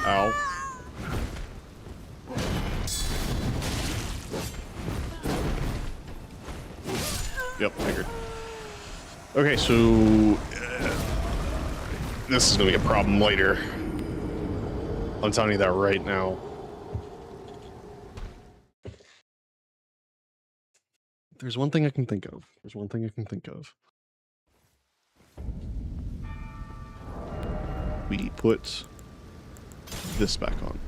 Ow. Yep, figured. Okay, so this is gonna be a problem later. I'm telling you that right now. There's one thing I can think of. There's one thing I can think of. We put this back on.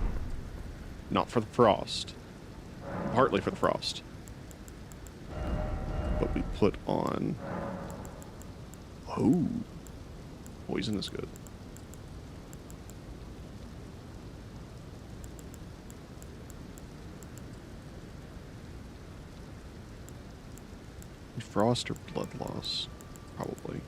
Not for the frost. Partly for the frost. But we put on... Oh. Poison is good. frost or blood loss? Probably.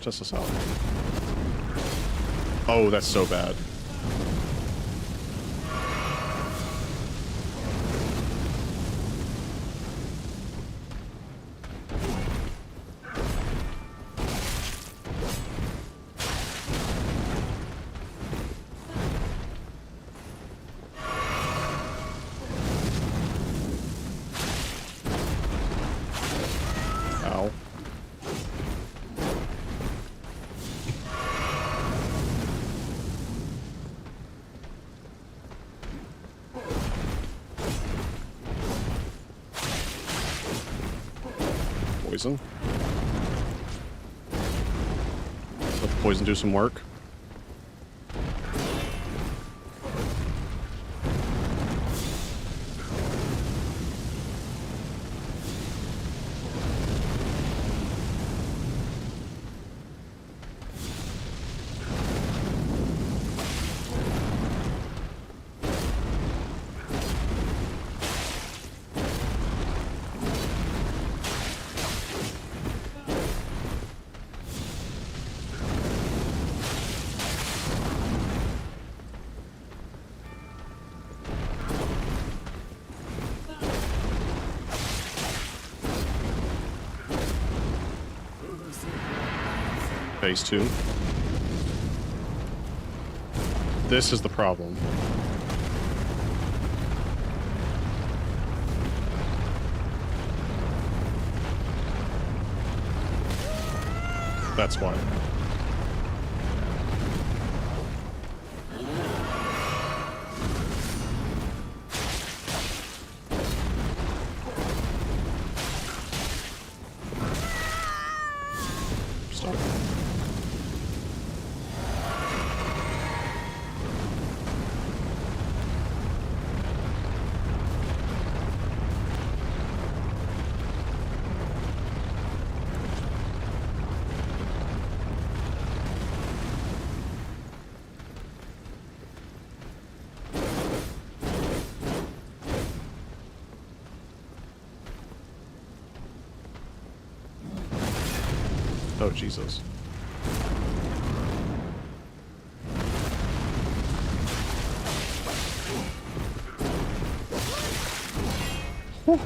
Test this out. Oh, that's so bad. Ow. Poison. Let the poison do some work. Phase 2. This is the problem. That's why. Stop. Oh, Jesus. Whew.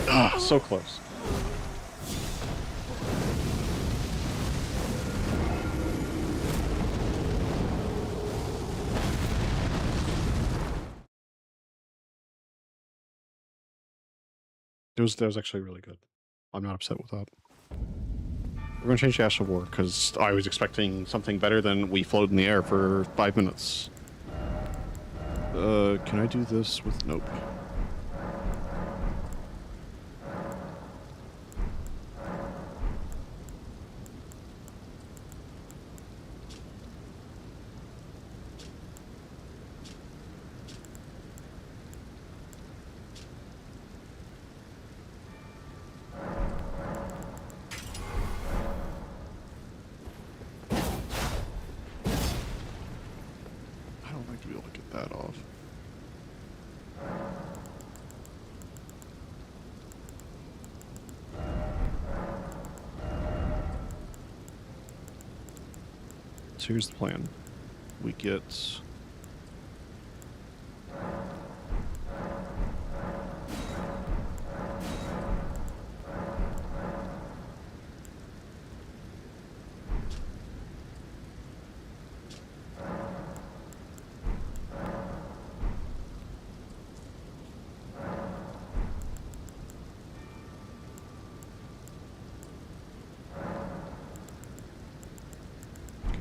Ah, so close. That was actually really good. I'm not upset with that. We're going to change to Ash of War, because I was expecting something better than we float in the air for 5 minutes. Can I do this with... Nope. To be able to get that off. So here's the plan. We get...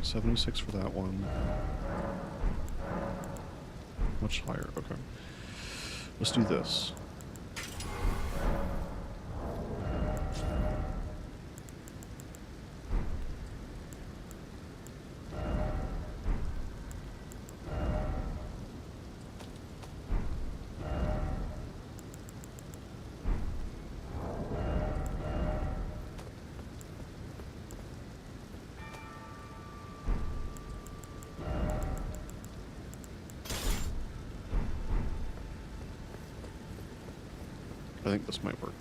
$76 for that one. Much higher. Okay. Let's do this. I think this might work.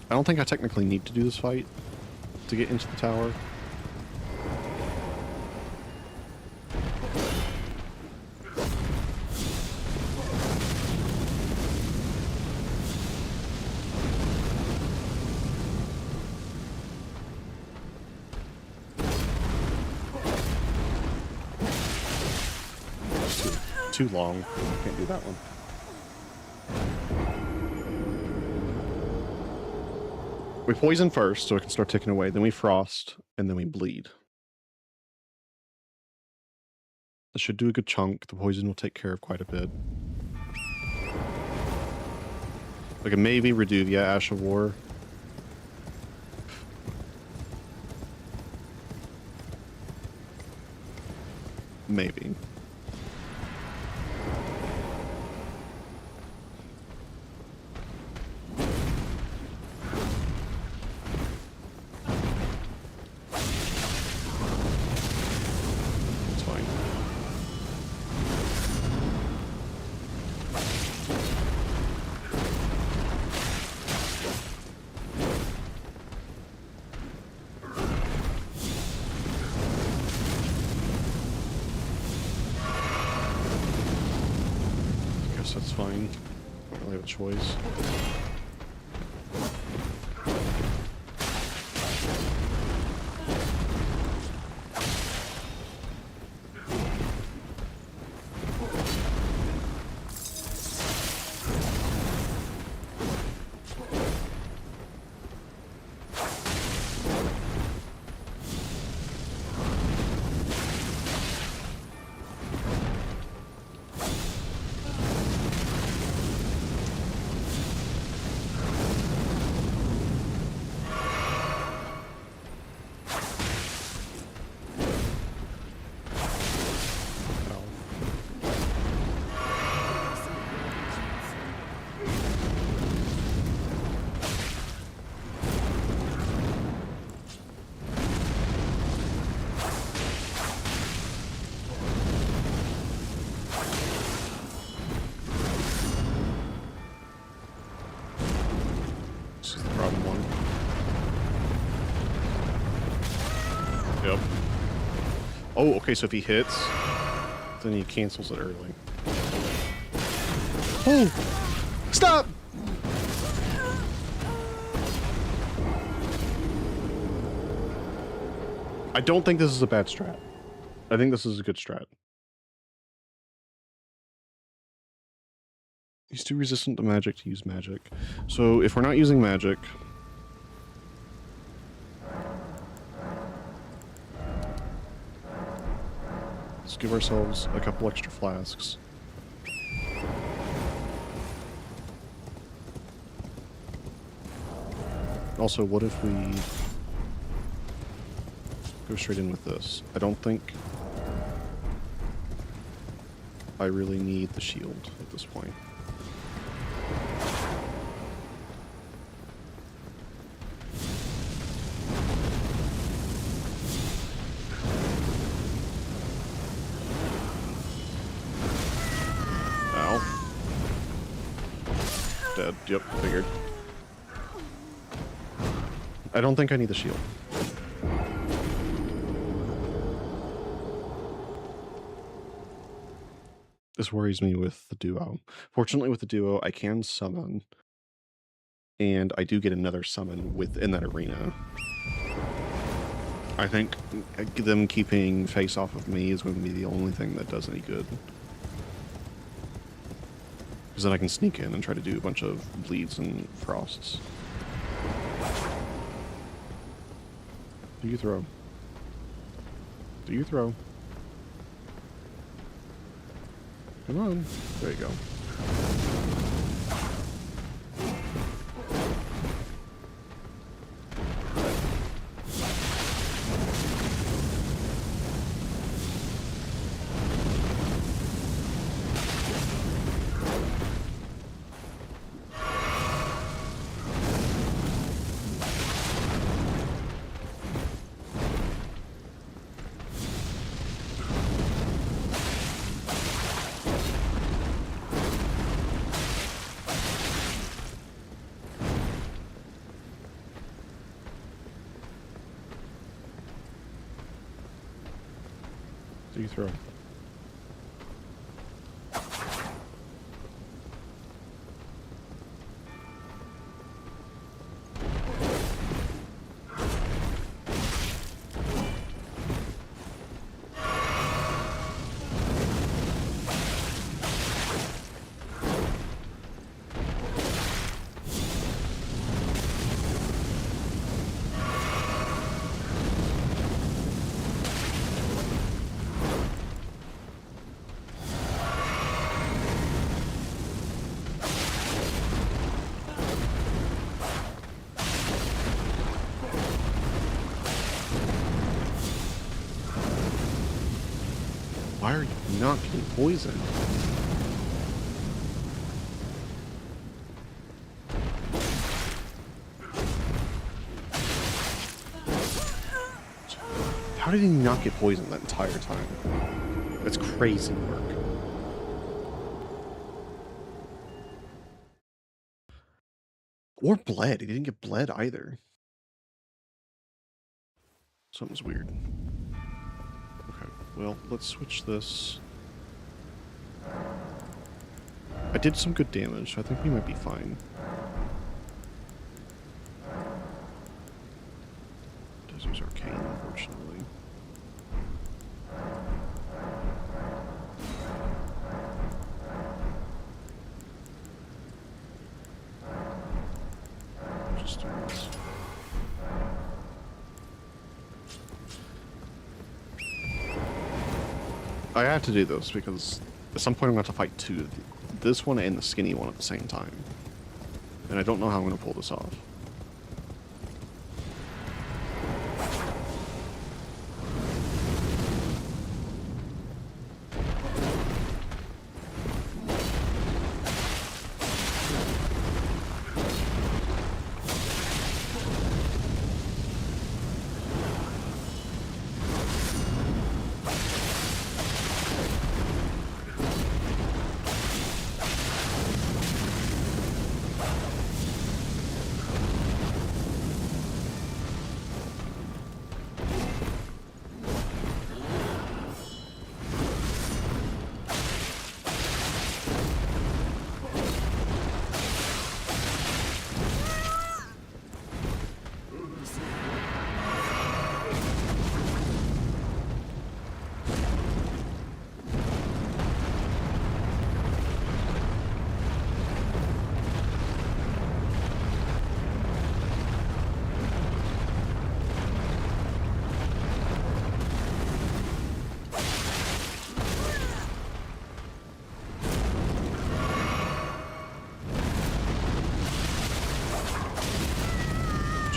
I don't think I technically need to do this fight to get into the tower. Too long. Can't do that one. We poison first, so it can start ticking away. Then we frost, and then we bleed. This should do a good chunk. The poison will take care of quite a bit. Like a maybe Reduvia, Ash of War. Maybe. That's fine. Don't really have a choice. This is the problem one. Yep. Oh, okay, so if he hits, then he cancels it early. Oh! Stop! I don't think this is a bad strat. I think this is a good strat. He's too resistant to magic to use magic. So if we're not using magic, let's give ourselves a couple extra flasks. Also, what if we go straight in with this? I don't think I really need the shield at this point. Dead. Yep, figured. I don't think I need the shield. This worries me with the duo. Fortunately, with the duo, I can summon, and I do get another summon within that arena. I think them keeping face off of me is going to be the only thing that does any good. Because then I can sneak in and try to do a bunch of bleeds and frosts. Do you throw? Do you throw? Come on. There you go. Do you throw? Why are you not getting poisoned? How did he not get poisoned that entire time? That's crazy work. Or bled. He didn't get bled either. Something's weird. Okay, well, let's switch this. I did some good damage. I think we might be fine. Does use Arcane, unfortunately. Just do this. I had to do this because at some point I'm going to have to fight two. This one and the skinny one at the same time. And I don't know how I'm going to pull this off.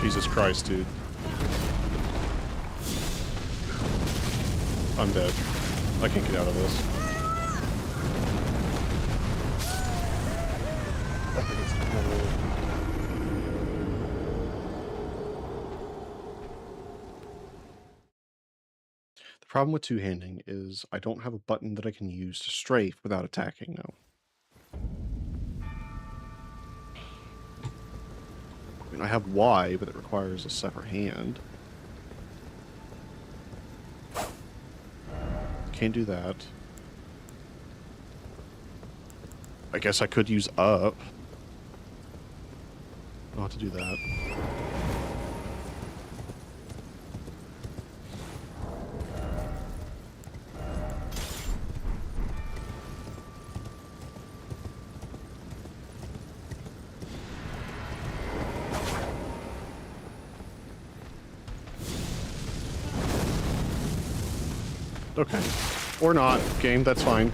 Jesus Christ, dude. I'm dead. I can't get out of this. The problem with two-handing is I don't have a button that I can use to strafe without attacking now. I mean, I have Y, but it requires a separate hand. Can't do that. I guess I could use up. I'll have to do that. Okay. Or not. Game, that's fine.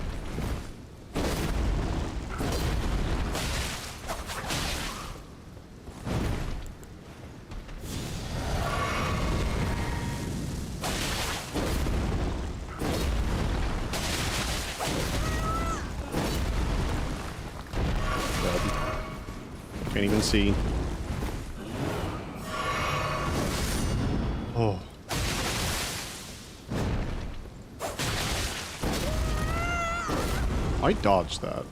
Can't even see. Oh. I dodged that.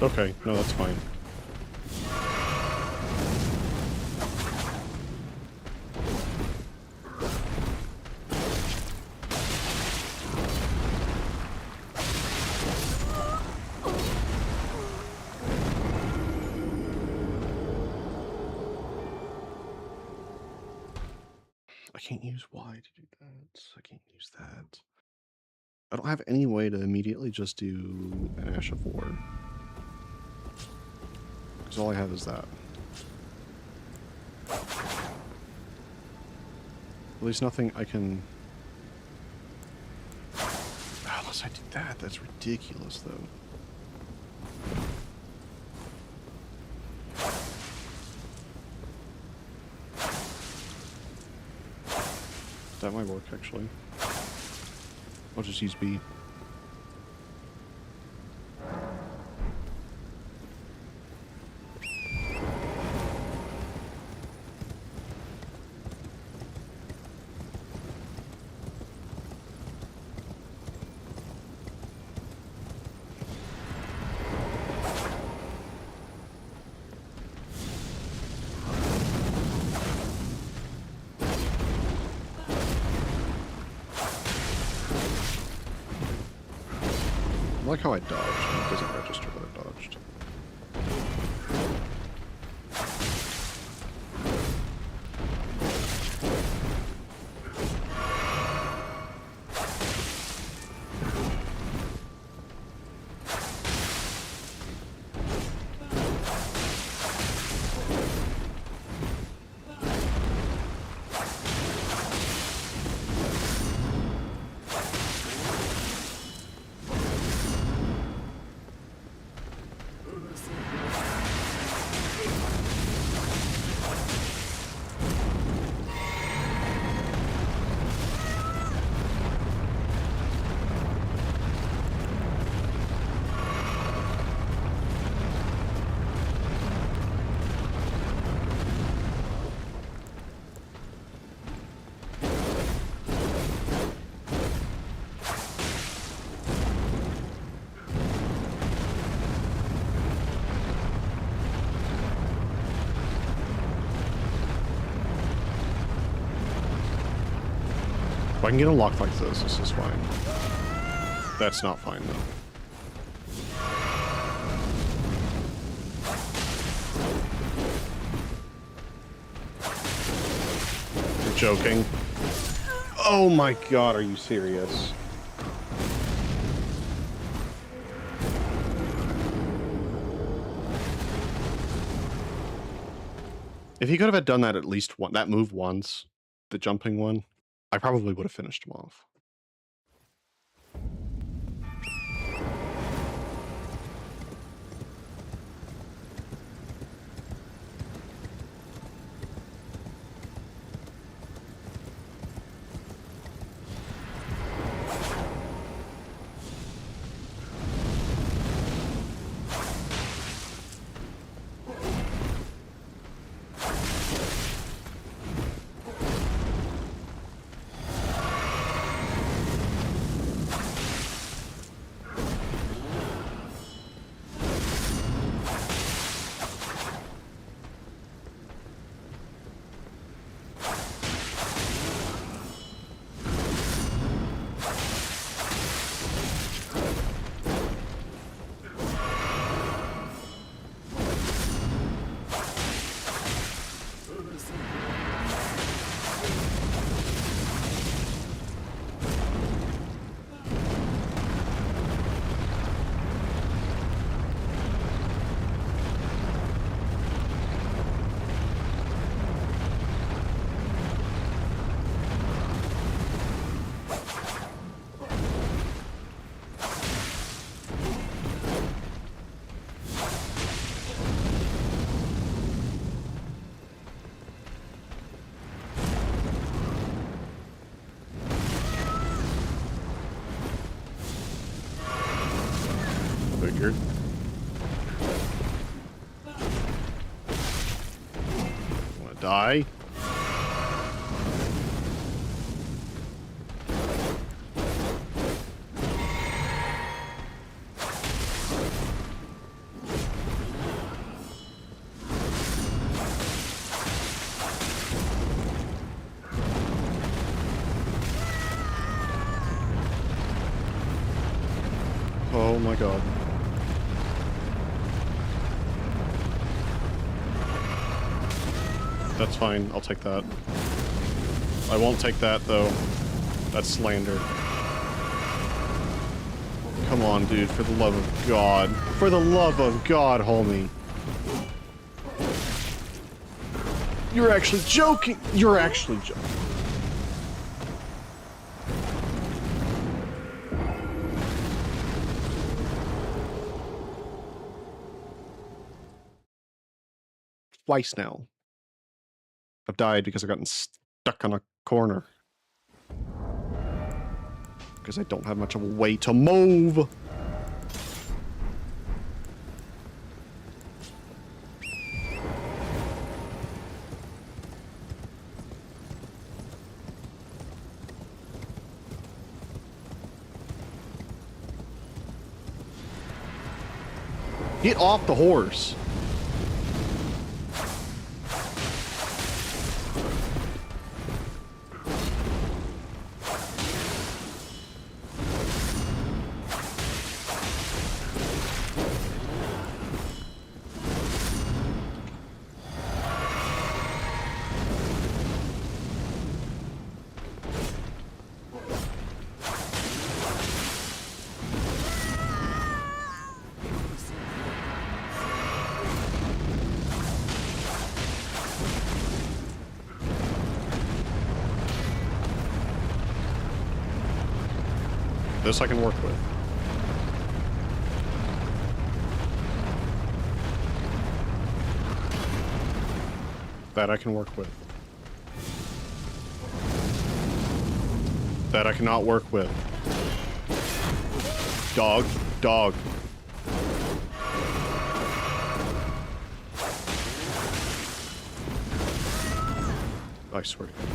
Okay, no, that's fine. I can't use Y to do that. I can't use that. I don't have any way to immediately just do an Ash of War. Because all I have is that. At least nothing I can... Unless I do that, that's ridiculous, though. That might work, actually. I'll just use B. I like how I dodged, and it doesn't register that I dodged. If I can get unlocked like this is fine. That's not fine, though. You're joking? Oh my god, are you serious? If he could have done that at least one, that move once, the jumping one, I probably would have finished him off. Die. Oh my god. That's fine, I'll take that. I won't take that, though. That's slander. Come on, dude, for the love of God. For the love of God, homie. You're actually joking! You're actually joking. Twice now. I've died because I've gotten stuck on a corner. Because I don't have much of a way to move. Get off the horse. This I can work with. That I can work with. That I cannot work with. Dog. Dog. I swear to God.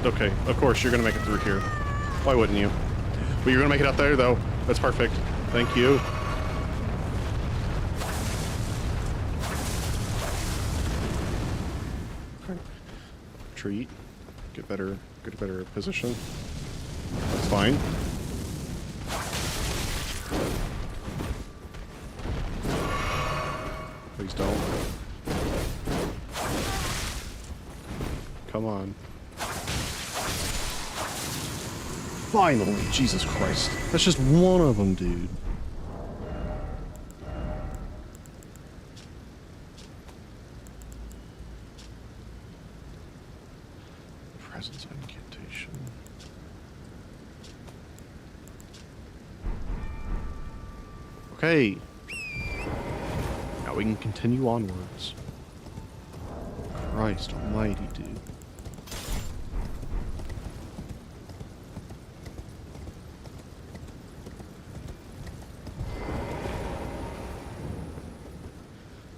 Okay, of course you're gonna make it through here. Why wouldn't you? But you're gonna make it out there, though. That's perfect. Thank you. Okay. Retreat. Get a better position. That's fine. Please don't. Come on. Finally! Jesus Christ. That's just one of them, dude. Presence incantation. Okay. Now we can continue onwards. Christ almighty, dude.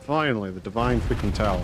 Finally, the divine freaking tower.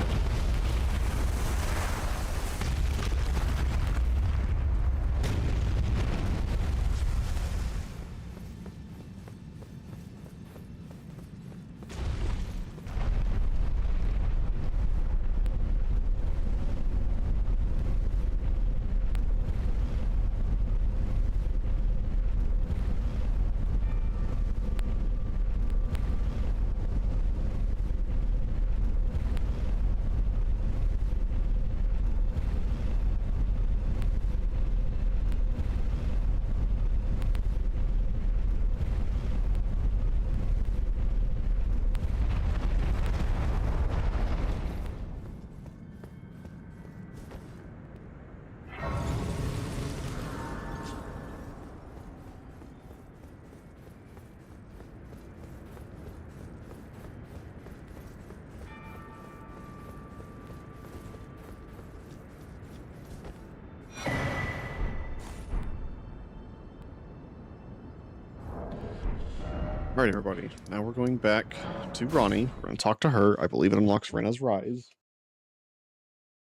Alright, everybody. Now we're going back to Ronnie. We're going to talk to her. I believe it unlocks Rena's Rise.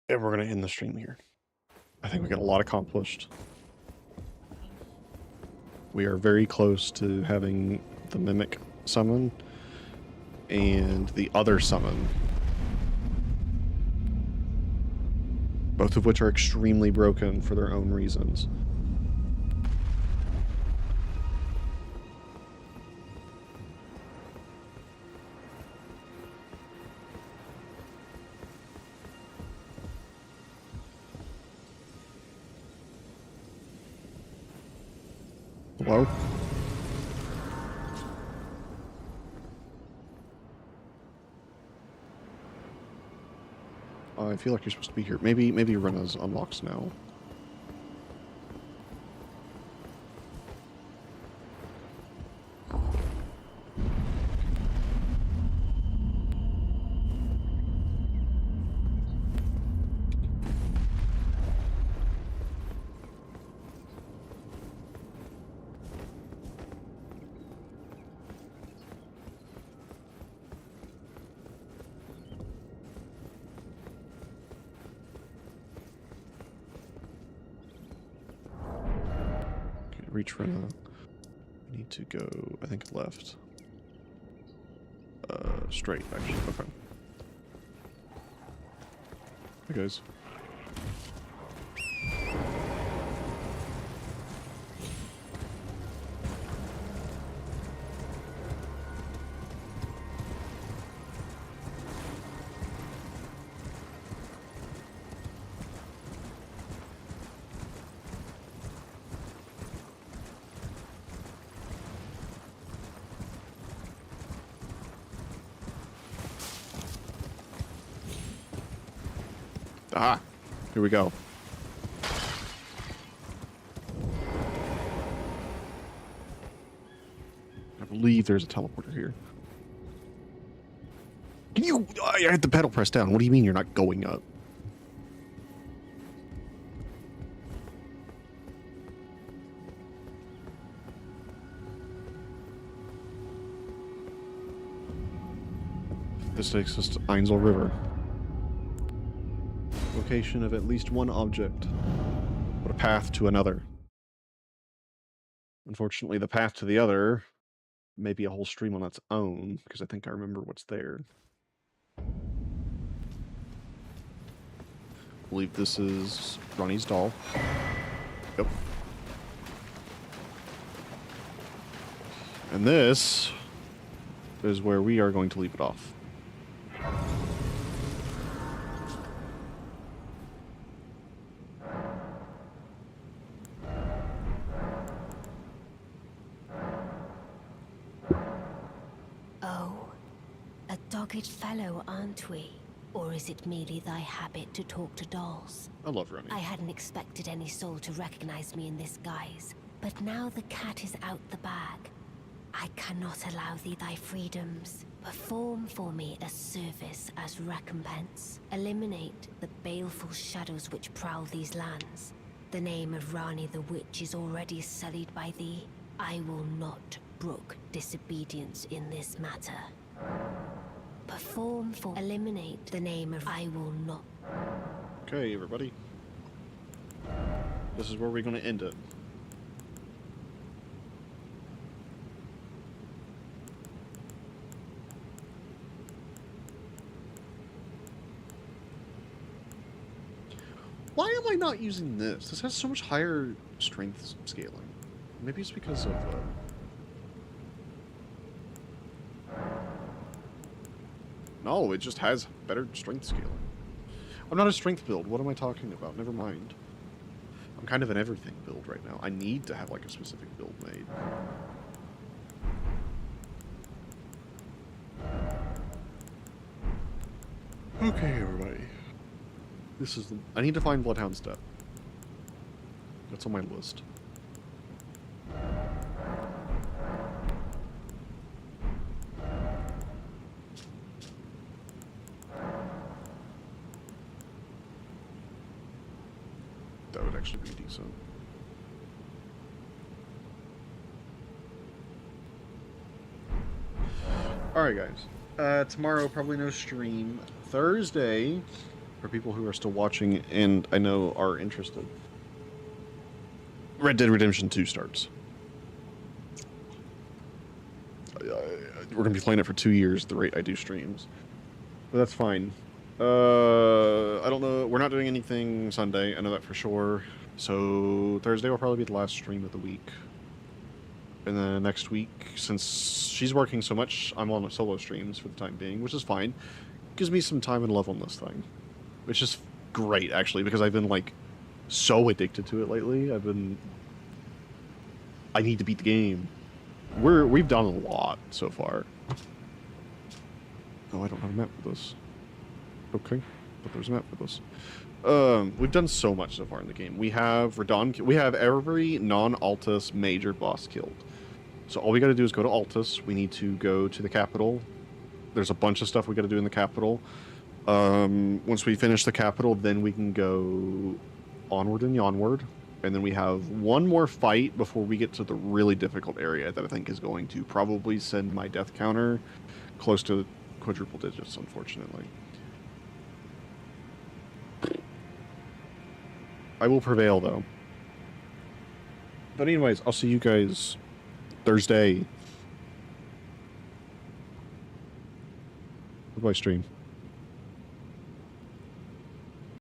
And we're going to end the stream here. I think we got a lot accomplished. We are very close to having the Mimic summon and the other summon. Both of which are extremely broken for their own reasons. Hello? I feel like you're supposed to be here. Maybe Rena's unlocks now. Reach Rena. We need to go, I think, left. Straight, actually. Okay. Hey, guys. Ah, here we go. I believe there's a teleporter here. Can you... I had the pedal pressed down. What do you mean you're not going up? This takes us to Ainsel River. Location of at least one object, but a path to another. Unfortunately, the path to the other may be a whole stream on its own, because I think I remember what's there. I believe this is Ronnie's doll. Yep. And this is where we are going to leave it off. Dogged fellow, aren't we? Or is it merely thy habit to talk to dolls? I love Ronnie. I hadn't expected any soul to recognize me in this guise, but now the cat is out the bag. I cannot allow thee thy freedoms. Perform for me a service as recompense. Eliminate the baleful shadows which prowl these lands. The name of Rani the Witch is already sullied by thee. I will not brook disobedience in this matter. Perform for eliminate the name of I will not. Okay, everybody. This is where we're going to end it. Why am I not using this? This has so much higher strength scaling. Maybe it's because of... No, it just has better strength scaling. I'm not a strength build. What am I talking about? Never mind. I'm kind of an everything build right now. I need to have like a specific build made. Okay, everybody. This is the... I need to find Bloodhound's Step. That's on my list. That would actually be decent. Alright, guys. Tomorrow, probably no stream. Thursday, for people who are still watching and I know are interested, Red Dead Redemption 2 starts. We're going to be playing it for 2 years at the rate I do streams. But that's fine. I don't know. We're not doing anything Sunday. I know that for sure. So Thursday will probably be the last stream of the week. And then next week, since she's working so much, I'm on solo streams for the time being, which is fine. Gives me some time and love on this thing. Which is great, actually, because I've been, like, so addicted to it lately. I need to beat the game. We've done a lot so far. Oh, I don't have a map for this. Okay, but there's a map for this. We've done so much so far in the game. We have Radahn. We have every non-Altus major boss killed. So all we got to do is go to Altus. We need to go to the capital. There's a bunch of stuff we got to do in the capital. Once we finish the capital, then we can go onward and onward. And then we have one more fight before we get to the really difficult area that I think is going to probably send my death counter close to quadruple digits, unfortunately. I will prevail, though. But anyways, I'll see you guys Thursday. Goodbye, stream.